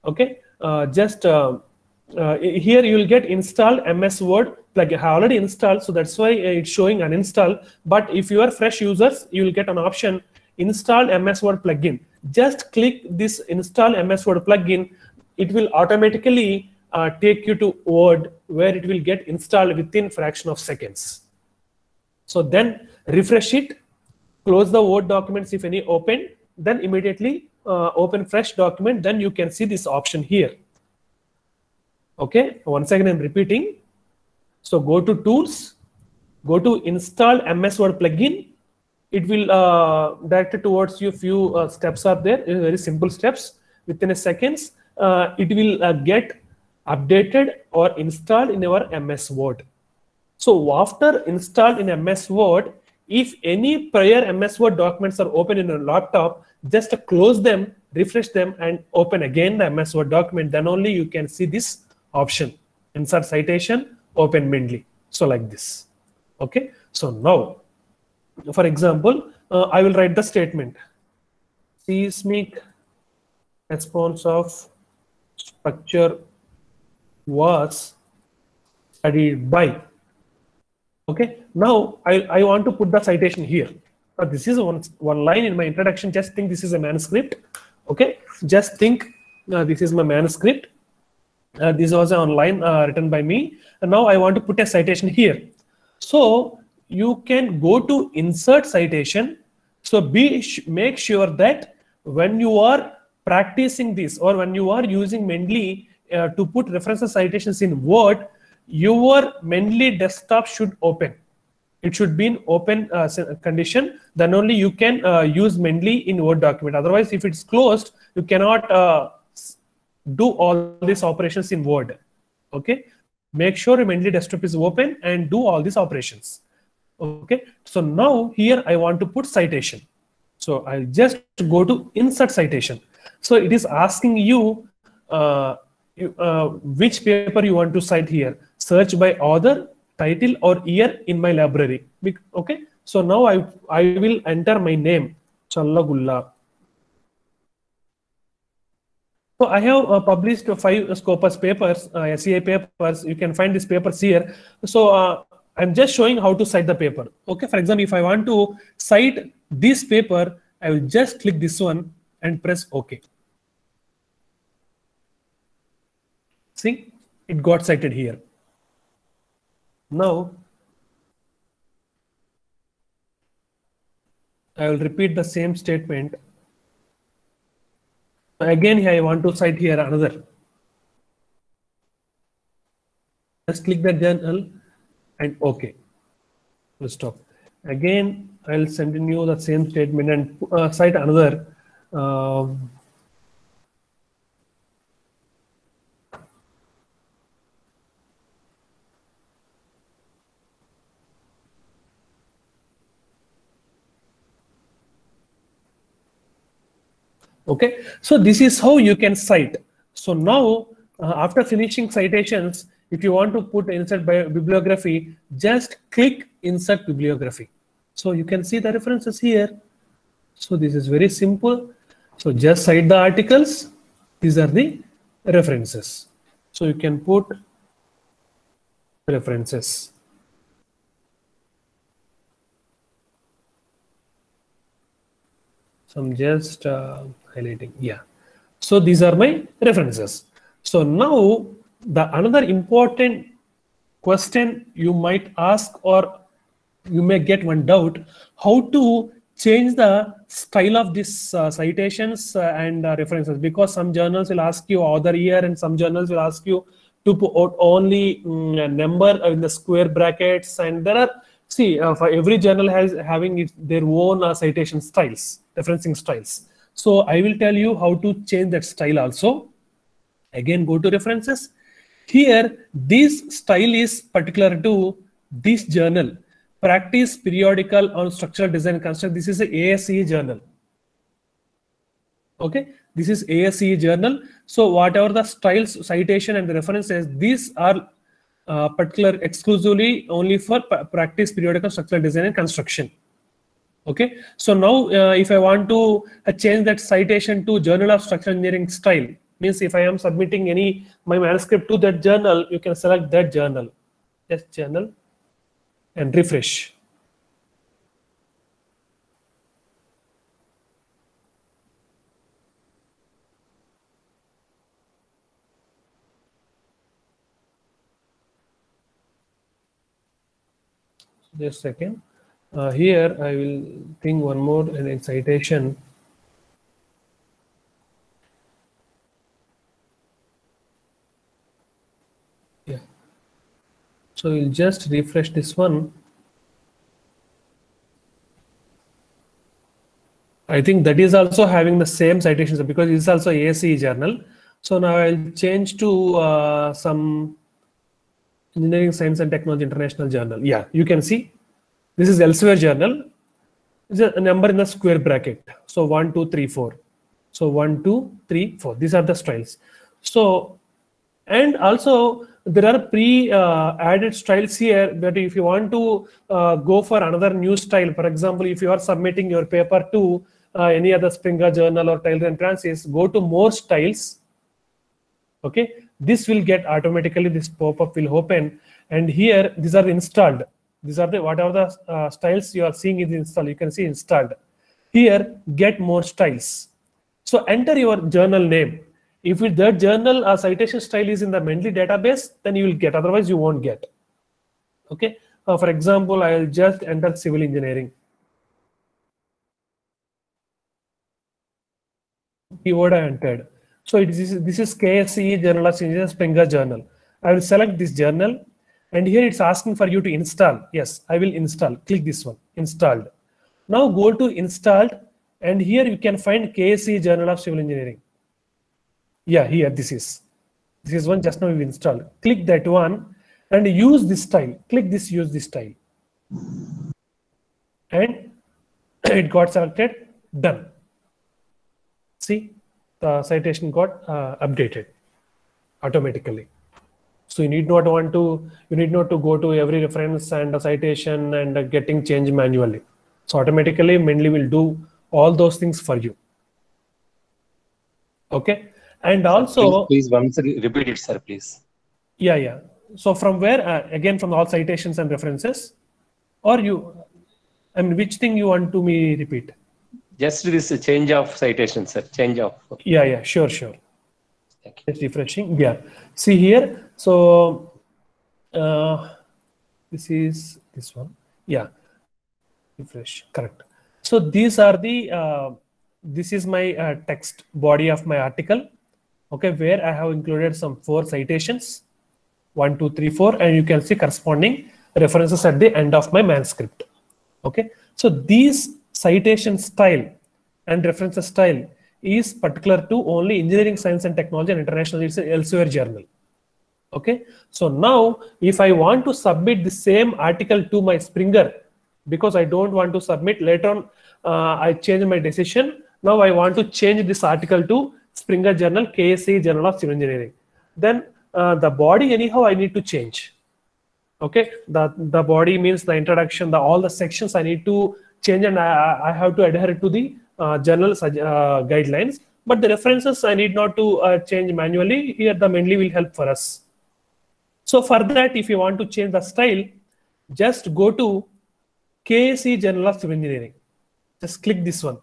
okay, here you will get Install MS Word plugin. I have already installed, so that's why it's showing uninstall. But if you are fresh users, you will get an option, Install MS Word plugin. Just click this Install MS Word plugin. It will automatically take you to Word, where it will get installed within fraction of seconds. So then refresh it, close the Word documents if any open, then immediately open fresh document, then you can see this option here. Okay, once again I'm repeating. So go to Tools, go to Install MS Word plugin. It will direct it towards you. Few steps are there, very simple steps. Within a seconds, it will get updated or installed in your MS Word. So after installed in MS Word, if any prior MS Word documents are open in a laptop, just close them, refresh them, and open again the MS Word document. Then only you can see this option, insert citation, open Mendeley. So like this. Okay. So now, for example, I will write the statement. Seismic response of structure was studied by. Okay, now I want to put the citation here. This is one line in my introduction. Just think this is a manuscript. Okay, just think this is my manuscript. This was an online written by me. And now I want to put a citation here. So you can go to insert citation. So make sure that when you are practicing this, or when you are using Mendeley to put references citations in Word, your Mendeley desktop should open. It should be in open condition. Then only you can use Mendeley in Word document. Otherwise, if it's closed, you cannot do all these operations in Word. Okay, make sure your Mendeley desktop is open and do all these operations. Okay, so now here I want to put citation. So I'll just go to insert citation. So it is asking you which paper you want to cite here. Search by author, title, or year in my library. Okay, so now I will enter my name, Challagulla. So I have published 5 Scopus papers, SCI papers. You can find these papers here. So I'm just showing how to cite the paper. Okay, for example, if I want to cite this paper, I will just click this one and press OK. See, it got cited here. Now, I will repeat the same statement. Again, here I want to cite here another. Just click the journal and OK. We'll stop. Again, I'll send you the same statement and cite another. Okay, so this is how you can cite. So now, after finishing citations, if you want to put insert bibliography, just click insert bibliography. So you can see the references here. So this is very simple. So just cite the articles. These are the references. So you can put references. So I'm just highlighting. Yeah. So these are my references. So now another important question you might ask, or you may get one doubt, how to change the style of these citations and references, because some journals will ask you author year and some journals will ask you to put only a number in the square brackets, and there are, see, for every journal having their own citation styles, referencing styles. So I will tell you how to change that style also. Again, go to references. Here, this style is particular to this journal, Practice Periodical on Structural Design and Construction. This is a ASCE journal. Okay, this is ASCE journal. So whatever the styles, citation, and the references, these are particular exclusively only for Practice Periodical Structural Design and Construction. Okay, so now if I want to change that citation to Journal of Structural Engineering style, means if I am submitting my manuscript to that journal, you can select that journal, just journal, and refresh. Just a second. Here I will think one more in citation. Yeah. So we'll just refresh this one. I think that is also having the same citations because this is also ASCE journal. So now I'll change to some Engineering Science and Technology International Journal. Yeah, you can see this is Elsewhere journal. It's a number in the square bracket. So 1, 2, 3, 4. So 1, 2, 3, 4. These are the styles. So, and also there are pre-added styles here. But if you want to go for another new style, for example, if you are submitting your paper to any other Springer journal or Taylor and Francis, go to More Styles. Okay, this will get automatically, this pop-up will open, and here these are installed. These are the whatever the styles you are seeing is installed. You can see installed. Here, get more styles. So enter your journal name. If that journal citation style is in the Mendeley database, then you will get. Otherwise, you won't get. Okay. For example, I will just enter civil engineering. Keyword I entered. So this is KSCE Journal of Engineering Springer Journal. I will select this journal, and here it's asking for you to install. Yes, I will install. Click this one, installed. Now go to installed, and here you can find KSCE Journal of Civil Engineering. Yeah, here this is one just now we installed. Click that one and use this style. Click this, use this style, and it got selected. Done. See, the citation got updated automatically. So you need not to go to every reference and a citation and getting change manually. So automatically Mendeley will do all those things for you. Okay, and also please once repeat it, sir, please. Yeah. So from where? Again, from all citations and references, or I mean, which thing you want to me repeat? Just this change of citation, sir. Change of. Yeah, sure. Thank you. It's refreshing. Yeah. See here. So this is this one. Yeah. Refresh. Correct. So these are the this is my text body of my article. Okay, where I have included some 4 citations, 1, 2, 3, 4, and you can see corresponding references at the end of my manuscript. Okay, so these citation style and references style is particular to only Engineering Science and Technology and International Elsewhere journal. Okay, so now if I want to submit the same article to my Springer, because I don't want to submit later on, I change my decision. Now I want to change this article to Springer Journal, KSCE Journal of Civil Engineering. Then the body anyhow I need to change. Okay, the body means the introduction, all the sections I need to change, and I have to adhere to the journal guidelines. But the references I need not to change manually. Here the Mendeley will help for us. So for that, if you want to change the style, just go to KSCE Journal of Civil Engineering. Just click this one.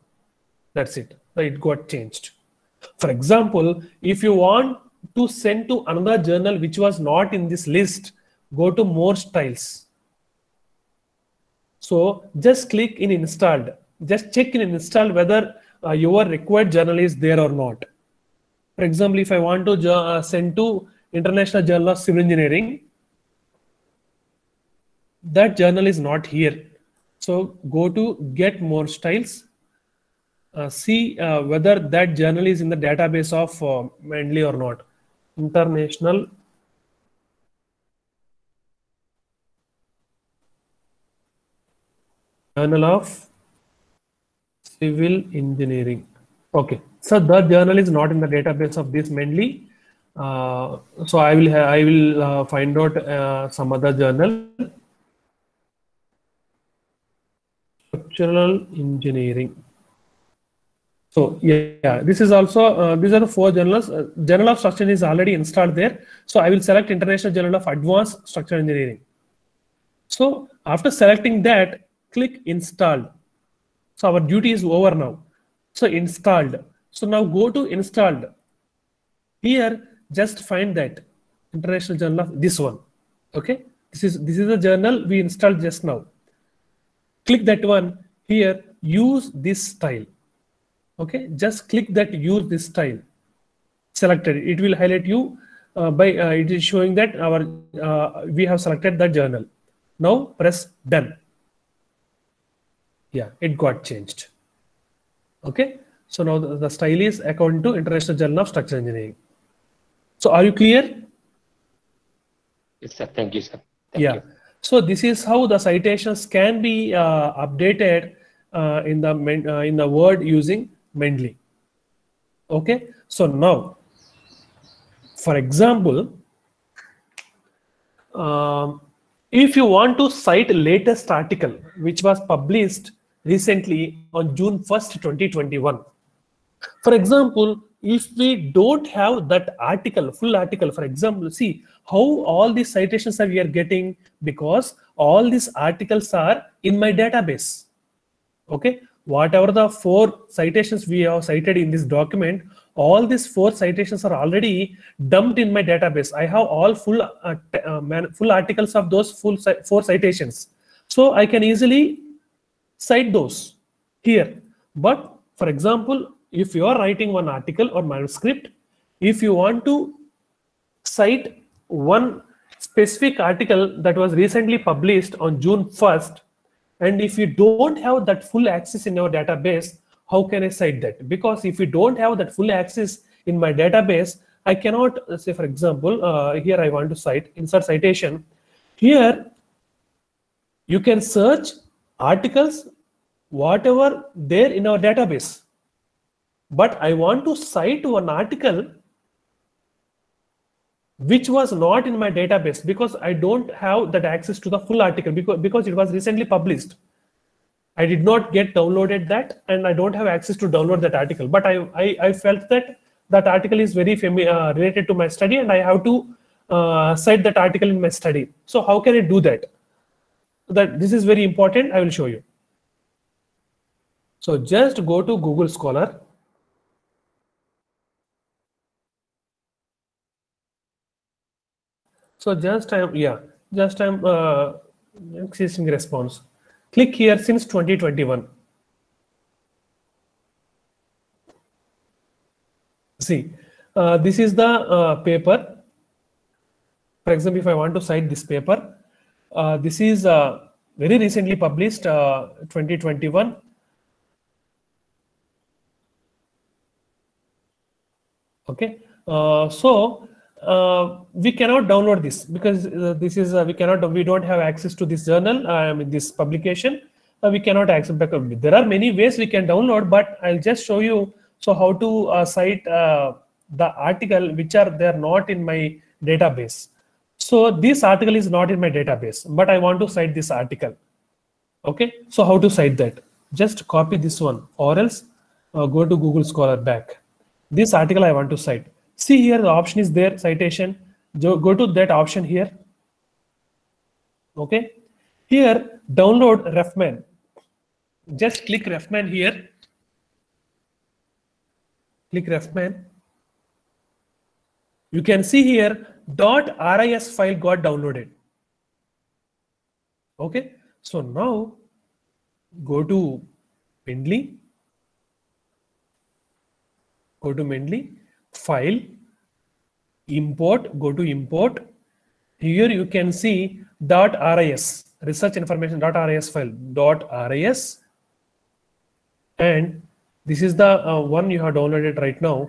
That's it. It got changed. For example, if you want to send to another journal which was not in this list, go to More Styles. So just click in installed. Just check in installed whether your required journal is there or not. For example, if I want to send to International Journal of Civil Engineering. That journal is not here. So go to Get More Styles. See whether that journal is in the database of Mendeley or not. International Journal of Civil Engineering. Okay, so the journal is not in the database of this Mendeley. So I will find out some other journal. Structural Engineering. So yeah, this is also these are the 4 journals. Journal of Structural is already installed there. So I will select International Journal of Advanced Structural Engineering. So after selecting that, click Installed. So our duty is over now. So installed. So now go to Installed. Here, just find that International Journal of this one. Okay, this is the journal we installed just now. Click that one. Here, use this style. Okay, just click that use this style. Selected. It will highlight you it is showing that we have selected that journal. Now press done. Yeah, it got changed. Okay, so now the style is according to International Journal of Structural Engineering. So are you clear? Yes, sir. Thank you, sir. Thank you. So this is how the citations can be updated in the Word using Mendeley. Okay, so now, for example, if you want to cite latest article which was published recently on June 1st, 2021. For example, if we don't have that article, full article, for example, see how all these citations we are getting, because all these articles are in my database. Okay, whatever the 4 citations we have cited in this document, all these 4 citations are already dumped in my database. I have all full articles of those 4 citations. So I can easily cite those here. But for example, if you are writing one article or manuscript, if you want to cite one specific article that was recently published on June 1st, and if you don't have that full access in your database, how can I cite that? Because if you don't have that full access in my database, I cannot say, for example, here I want to cite, insert citation. Here you can search articles, whatever there in our database. But I want to cite one article which was not in my database because I don't have that access to the full article because it was recently published. I did not get downloaded that, and I don't have access to download that article. But I felt that that article is very related to my study, and I have to cite that article in my study. So how can I do that? This is very important. I will show you. So just go to Google Scholar. So just I'm accessing response. Click here since 2021. See, this is the paper. For example, if I want to cite this paper, this is very recently published, 2021. Okay, so we cannot download this because we don't have access to this journal, this publication. We cannot access. There are many ways we can download, but I'll just show you how to cite the article which are there not in my database. So this article is not in my database, but I want to cite this article. Okay, so how to cite that? Just copy this one, or else go to Google Scholar back. This article I want to cite. See here, the option is there, citation. Go to that option here. Okay, here download RefMan. Just click RefMan here. Click RefMan. You can see here .ris file got downloaded. Okay, so now go to Mendeley. Go to Mendeley, File, import, go to import. Here you can see .ris, research information .ris file, .ris. And this is the one you have downloaded right now.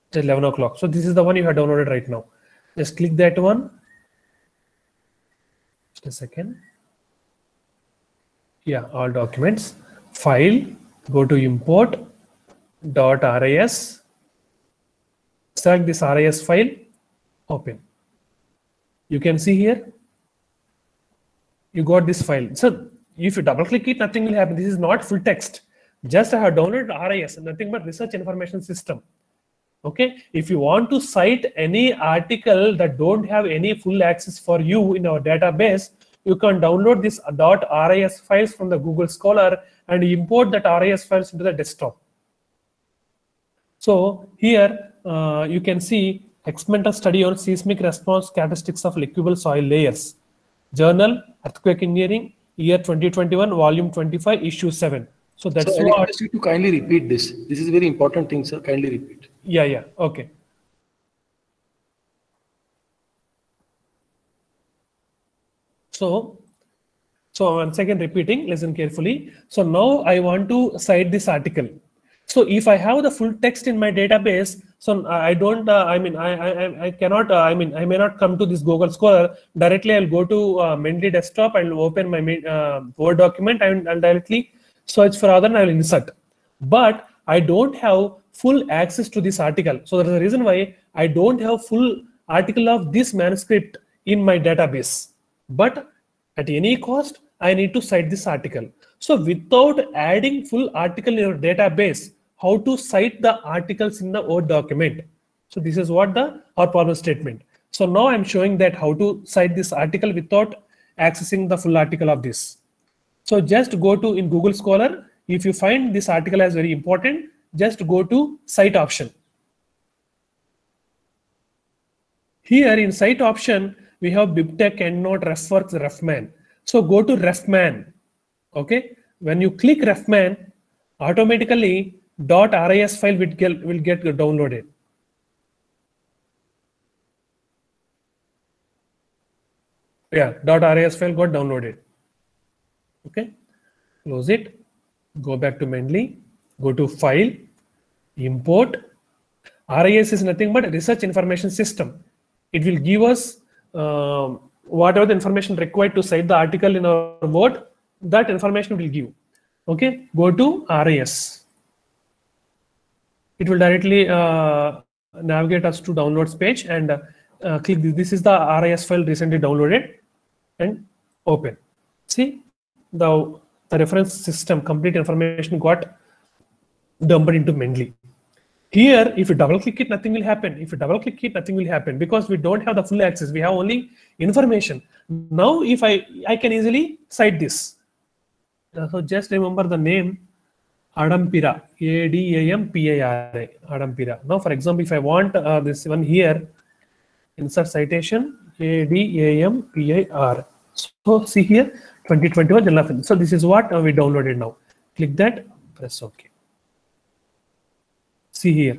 It's 11 o'clock. So this is the one you have downloaded right now. Just click that one. Just a second. Yeah, all documents. File, go to import, .ris. Select this RIS file, open. You can see here, you got this file. So if you double click it, nothing will happen. This is not full text. Just I have downloaded RIS, nothing but research information system. Okay. If you want to cite any article that don't have any full access for you in our database, you can download this .ris files from the Google Scholar and import that RIS files into the desktop. So here you can see experimental study on seismic response characteristics of liquid soil layers. Journal Earthquake Engineering, year 2021, volume 25, issue 7. So that's I request you to kindly repeat this. This is a very important thing, sir. Kindly repeat. Yeah, okay. So once again repeating, listen carefully. So now I want to cite this article. So if I have the full text in my database, so I don't, I cannot, I may not come to this Google Scholar. Directly I'll go to Mendeley desktop and open my Word document and I'll directly search for other and I will insert. But I don't have full access to this article. So that's the reason why I don't have full article of this manuscript in my database. But at any cost, I need to cite this article. So without adding full article in your database, how to cite the articles in the Word document? So this is what our problem statement. So now I'm showing that how to cite this article without accessing the full article of this. So just go to in Google Scholar. If you find this article as very important, just go to cite option. Here in cite option, we have BibTeX, EndNote, RefWorks, RefMan. So go to RefMan. Okay. When you click RefMan, automatically .ris file will get downloaded. Yeah, .ris file got downloaded. Okay. Close it. Go back to Mendeley. Go to File, Import. RIS is nothing but research information system. It will give us whatever the information required to cite the article in our Word, that information will give. Okay, go to RIS. It will directly navigate us to downloads page and click this. This is the RIS file recently downloaded and open. See, the reference system complete information got dumped into Mendeley. Here, if you double click it, nothing will happen. If you double click it, nothing will happen because we don't have the full access. We have only information. Now, if I can easily cite this. So just remember the name Adampira, ADAMPIRA, Adampira. Now, for example, if I want this one here, insert citation ADAMPIR. So see here, 2021 Journal of Physics. So this is what we downloaded now. Click that, press OK. See here,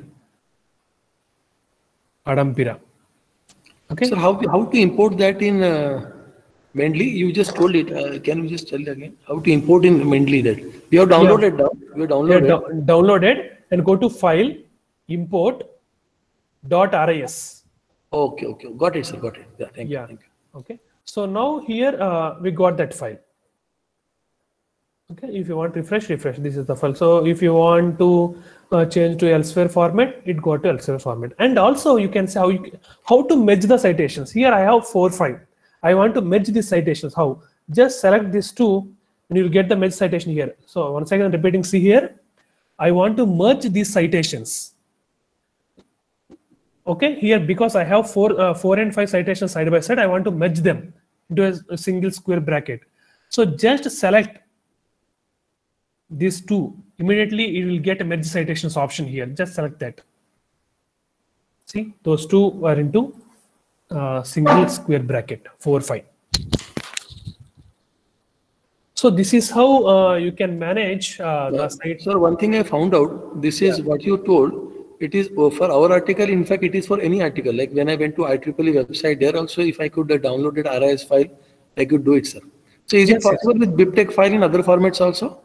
Adampira. Okay. So how to import that in Mendeley? You just told it. Can you just tell it again? How to import in Mendeley that? We have downloaded now. We have downloaded. Downloaded and go to File, Import, .ris. Okay. Got it, sir. Got it. Yeah, thank you. Okay. So now here we got that file. Okay. If you want to refresh. This is the file. So if you want to change to elsewhere format, it got to elsewhere format. And also you can say how to merge the citations. Here I have 4-5. I want to merge these citations. How? Just select these two and you'll get the merge citation here. So once again repeating, see here, I want to merge these citations. Okay, here because I have 4 and 5 citations side by side, I want to merge them into a single square bracket. So just select these two. Immediately it will get a merge citations option here. Just select that. See, those two are into single square bracket 4-5. So this is how you can manage the site. Sir, one thing I found out, this is what you told. it is for our article. In fact, it is for any article. Like when I went to IEEE website, there also, if I could download an RIS file, I could do it, sir. So is it possible with BibTeX file in other formats also?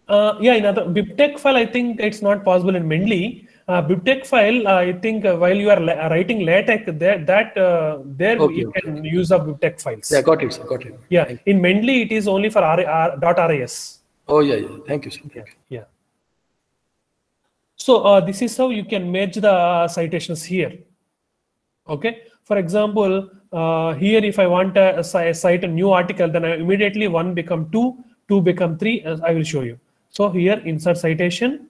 Yeah, in other BibTeX file, I think it's not possible in Mendeley. BibTeX file, I think while you are writing LaTeX, you can use up BibTeX files. Yeah, got it, sir. Got it. Yeah, in Mendeley, it is only for .ris. Oh, yeah. Thank you, sir. Yeah. So this is how you can merge the citations here. Okay. For example, here if I want to cite a new article, then I immediately 1 become 2, 2 become 3, as I will show you. So here insert citation.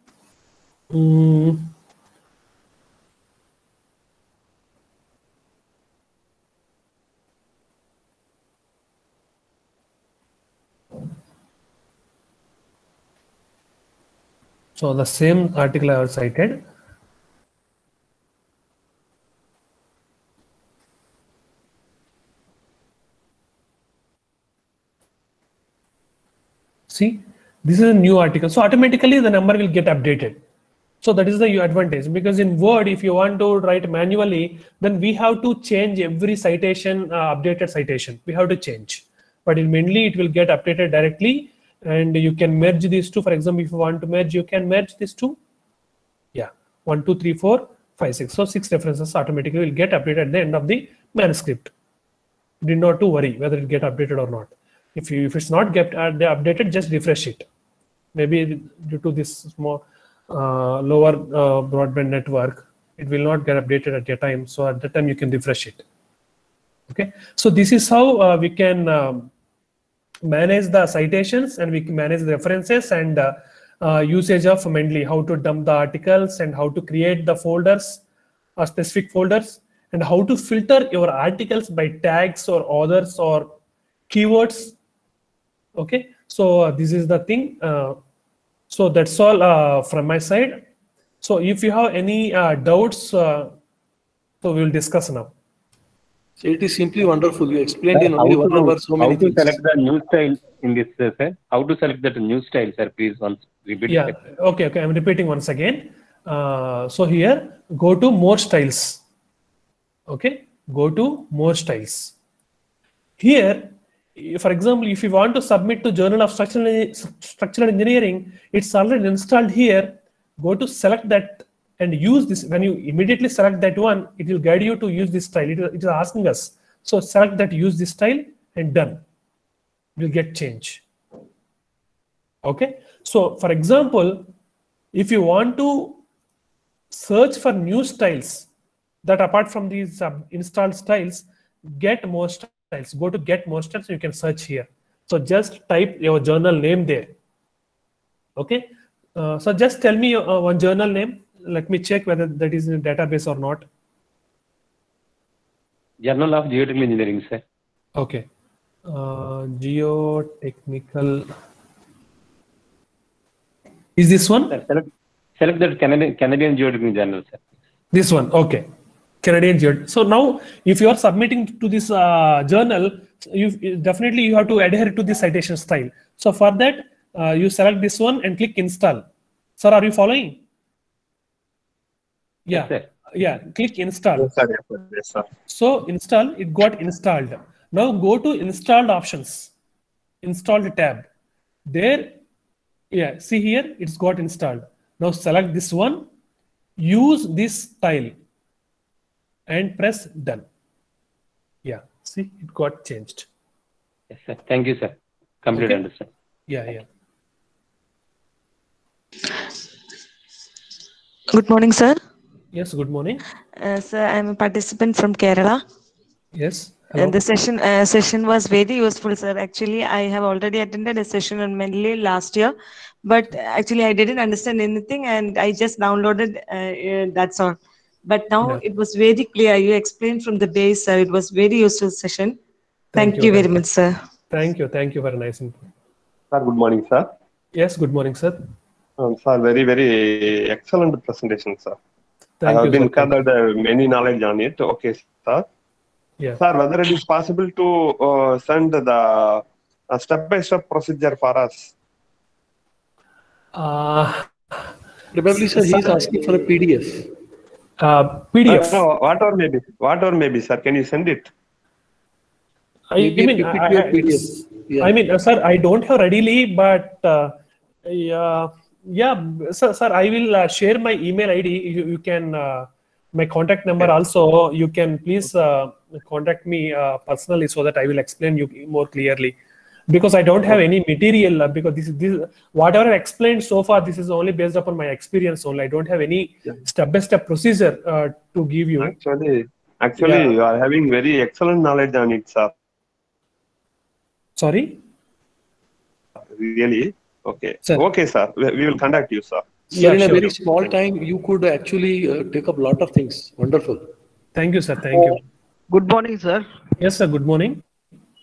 So the same article I have cited. See, this is a new article. So automatically the number will get updated. So that is the advantage, because in Word, if you want to write manually, then we have to change every citation, updated citation. We have to change. But in Mendeley, it will get updated directly, and you can merge these two. For example, if you want to merge, you can merge these two. Yeah, 1, 2, 3, 4, 5, 6. So 6 references automatically will get updated at the end of the manuscript. You need not to worry whether it get updated or not. If it's not get updated, just refresh it. Maybe due to this small lower broadband network, it will not get updated at your time. So at that time you can refresh it. Okay. So this is how we can manage the citations, and we can manage the references and usage of Mendeley, how to dump the articles and how to create the folders or specific folders, and how to filter your articles by tags or authors or keywords. Okay, so this is the thing. So that's all from my side. So if you have any doubts, so we will discuss now. So it is simply wonderful. You explained in only 1 hour so many things. How to select the new style in this, sir? How to select that new style, sir? Please once repeat. Yeah. Okay. I'm repeating once again. So here, go to more styles. Okay. Go to more styles. Here, for example, if you want to submit to Journal of Structural Engineering, it's already installed here. Go to select that and use this. When you immediately select that one, it will guide you to use this style. It is asking us. So select that, use this style, and done. We'll get change. Okay. So for example, if you want to search for new styles that apart from these installed styles, get more styles. Go to get more styles. You can search here. So just type your journal name there. Okay. So just tell me one journal name. Let me check whether that is in a database or not. Journal of Geotechnical Engineering, sir. Okay. Geotechnical. Is this one? Sir, select that Canadian Geotechnical Journal, sir. This one. Okay. Canadian Geotechnical. So now, if you are submitting to this journal, you have to adhere to the citation style. So for that, you select this one and click install. Sir, are you following? Yeah. Yes, sir. Yeah. Click install. Yes, sir. Yes, sir. So install, it got installed. Now go to installed options, installed tab. There, yeah, see here, it's got installed. Now select this one, use this style, and press done. Yeah, see, it got changed. Yes, sir. Thank you, sir. Completely understand. Yeah. Good morning, sir. Yes, good morning. Sir, I'm a participant from Kerala. Yes. And the session was very useful, sir. Actually, I have already attended a session on Mendeley last year, but actually I didn't understand anything and I just downloaded, that's all. But now it was very clear. You explained from the base, sir. It was very useful session. Thank you very much, sir. Thank you. Thank you for a nice input. Sir, good morning, sir. Yes, good morning, sir. Sir, very, very excellent presentation, sir. Thank I have you, been sir. gathered many knowledge on it. Okay, sir. Yeah. Sir, whether it is possible to send the step-by-step procedure for us? Probably, sir, he is asking for a PDF. PDF. No, whatever maybe, sir. Can you send it? Maybe a PPT or PDF. Yeah. I mean, sir, I don't have readily, but yeah, sir, I will share my email ID. You can my contact number also. You can please contact me personally so that I will explain you more clearly. Because I don't have any material, because this whatever I explained so far, this is only based upon my experience only. I don't have any step-by-step procedure to give you. Actually, you are having very excellent knowledge on it, sir. Sorry? Really? Okay. Sir. Okay, sir. We will contact you, sir. Sir, in a sure. very small time, you could actually take up a lot of things. Wonderful. Thank you, sir. Thank you. Good morning, sir. Yes, sir. Good morning.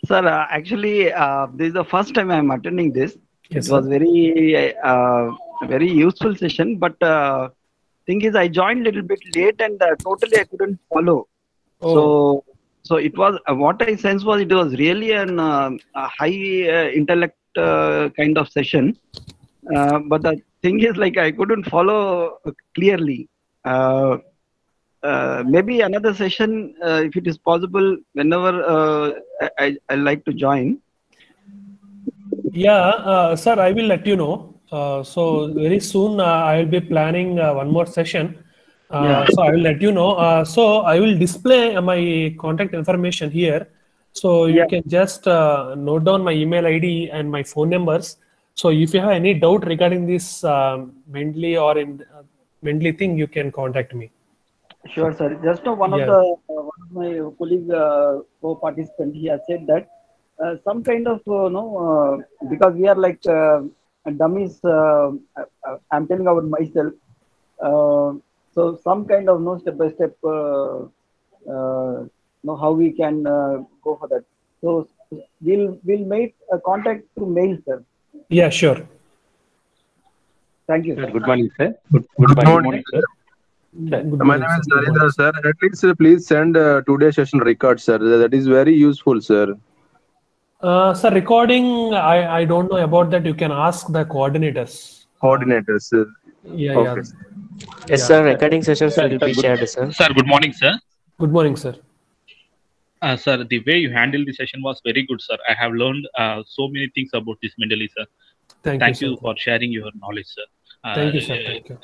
Sir, actually, this is the first time I am attending this. Yes, It was very useful session, but thing is, I joined a little bit late and totally I couldn't follow. Oh. So it was what I sensed was it was really a high intellect kind of session, but the thing is, like, I couldn't follow clearly. Maybe another session, if it is possible, whenever I like to join. Yeah, sir, I will let you know. So very soon I will be planning one more session. So I will let you know. So I will display my contact information here. So you can just note down my email ID and my phone numbers. So if you have any doubt regarding this Mendeley or in Mendeley thing, you can contact me. Sure, sir. Just one of my colleague co-participant, he has said that some kind of because we are like dummies. I'm telling about myself. So some kind of step by step how we can go for that. So we'll make a contact through mail, sir. Yeah, sure. Thank you. Sir, good morning, sir. Good morning, sir. My name is Narendra, sir. At least please send today's session record, sir. That is very useful, sir. Sir, recording, I don't know about that. You can ask the coordinators. Coordinators, sir. Yeah, okay. Yes, sir. Recording sessions will be shared, sir. Sir, good morning, sir. Good morning, sir. Sir, the way you handled the session was very good, sir. I have learned so many things about this Mendeley, sir. Thank you, you for sharing your knowledge, sir. Thank you, sir. Thank you.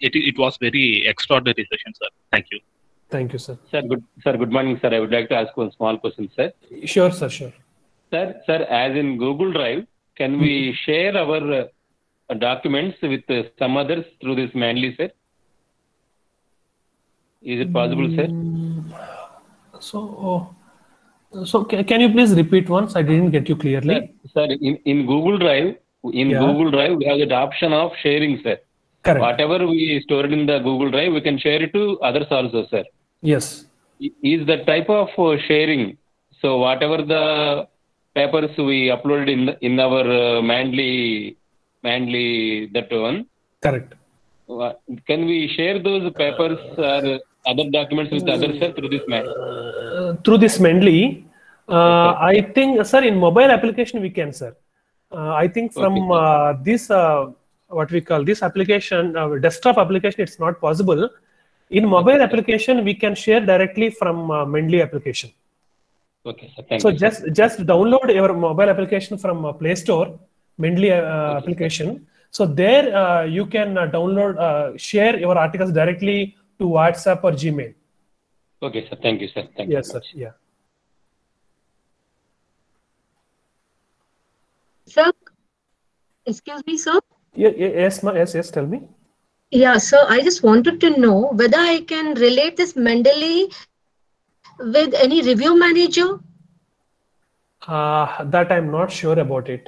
It was very extraordinary session, sir. Thank you. Thank you, sir. Sir, good morning, sir. I would like to ask one small question, sir. Sure, sir. Sure. Sir, as in Google Drive, can we share our documents with some others through this Mendeley, sir? Is it possible, sir? So can you please repeat once? I didn't get you clearly. Sir, in Google Drive, Google Drive, we have the option of sharing, sir. Correct. Whatever we stored in the Google Drive, we can share it to others also, sir. Yes. Is the type of sharing? So whatever the papers we uploaded in our Mendeley that one. Correct. Can we share those papers or other documents with others, sir, through this through this Mendeley? I think, sir, in mobile application we can, sir. I think from this what we call this application, desktop application, it's not possible. In mobile application, we can share directly from Mendeley application. Okay, sir. Thank you. So just download your mobile application from Play Store, Mendeley application. So there you can download, share your articles directly to WhatsApp or Gmail. Okay, sir. Thank you, sir. Thank you. Yes, sir. Yeah. Sir, excuse me, sir. Yes, tell me. Yeah, sir, I just wanted to know whether I can relate this Mendeley with any review manager. That I'm not sure about it.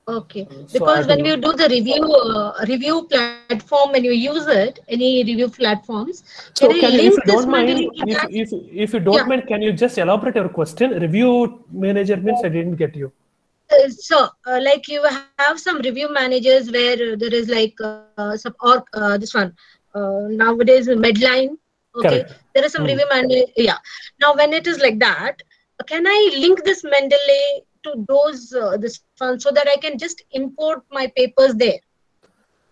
Okay, because when you do the review platform, when you use it, any review platforms, so can you, link if you this don't mind, Mendeley if you don't mind, can you just elaborate your question? Review manager means I didn't get you. So, like you have some review managers where there is like some this one nowadays Medline. Okay, correct. There is some review manager. Yeah. Now, when it is like that, can I link this Mendeley to those this one so that I can just import my papers there?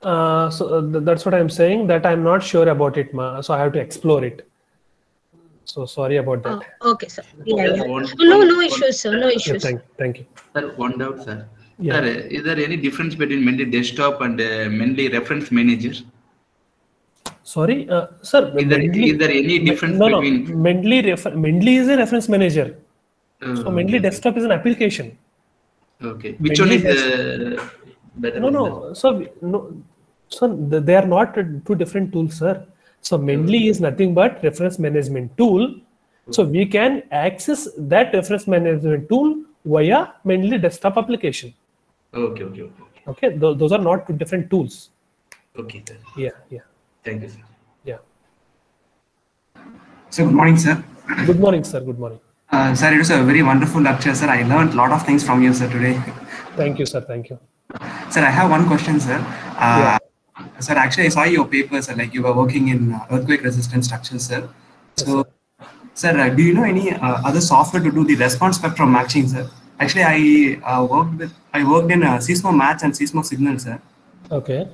That's what I'm saying, that I'm not sure about it, so I have to explore it. So sorry about that. Okay, sir. Yeah, Sir, yeah. No issues, sir. No issues. Thank you. Sir, one doubt, sir. Yeah. Sir, is there any difference between Mendeley desktop and Mendeley reference manager? Sorry, sir. Is there any difference between? Mendeley is a reference manager. So Mendeley desktop is an application. Okay. Which one is better? No. So they are not two different tools, sir. So Mendeley is nothing but reference management tool. So we can access that reference management tool via Mendeley desktop application. Okay. Okay. Those are not two different tools. Okay, sir. Yeah. Thank you, sir. Yeah. So good morning, sir. Good morning, sir. Good morning. Sir, it was a very wonderful lecture, sir. I learned a lot of things from you, sir, today. Thank you, sir. Thank you. Sir, I have one question, sir. Sir, actually, I saw your paper, sir, like you were working in earthquake-resistant structures, sir. So, sir, do you know any other software to do the response spectrum matching, sir? Actually, I worked in Seismomatch and Seismosignal, sir. Okay.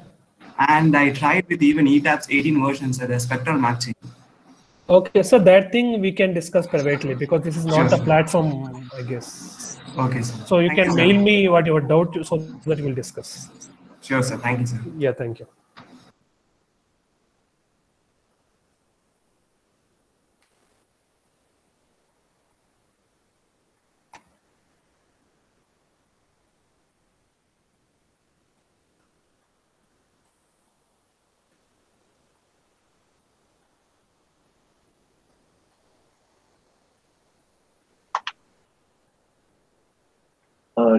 And I tried with even ETAP's 18 versions, sir, the spectral matching. Okay, so that thing we can discuss privately because this is not a platform, I guess. Okay, sir. So you can mail me what your doubt so that we will discuss. Sure, sir. Thank you, sir. Yeah, thank you.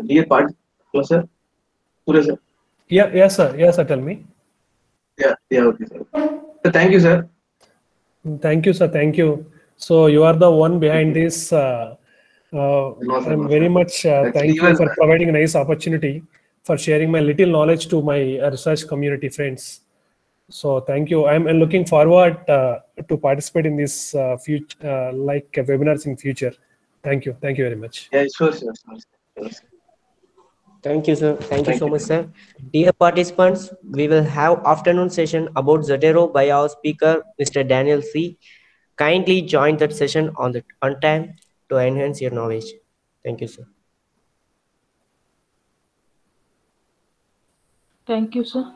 Dear part, hello, sir. Surya, sir. Yes, sir. Tell me. Yeah, okay, sir. So, thank you, sir. Thank you, sir. Thank you. So you are the one behind this. I'm very much thank you for providing a nice opportunity for sharing my little knowledge to my research community friends. So thank you. I'm looking forward to participate in this future, like webinars in future. Thank you. Thank you very much. Yeah, sure. Thank you, sir. Thank you so much, sir. Dear participants, we will have afternoon session about Zotero by our speaker, Mr. Daniel C. Kindly join that session on time to enhance your knowledge. Thank you, sir. Thank you, sir.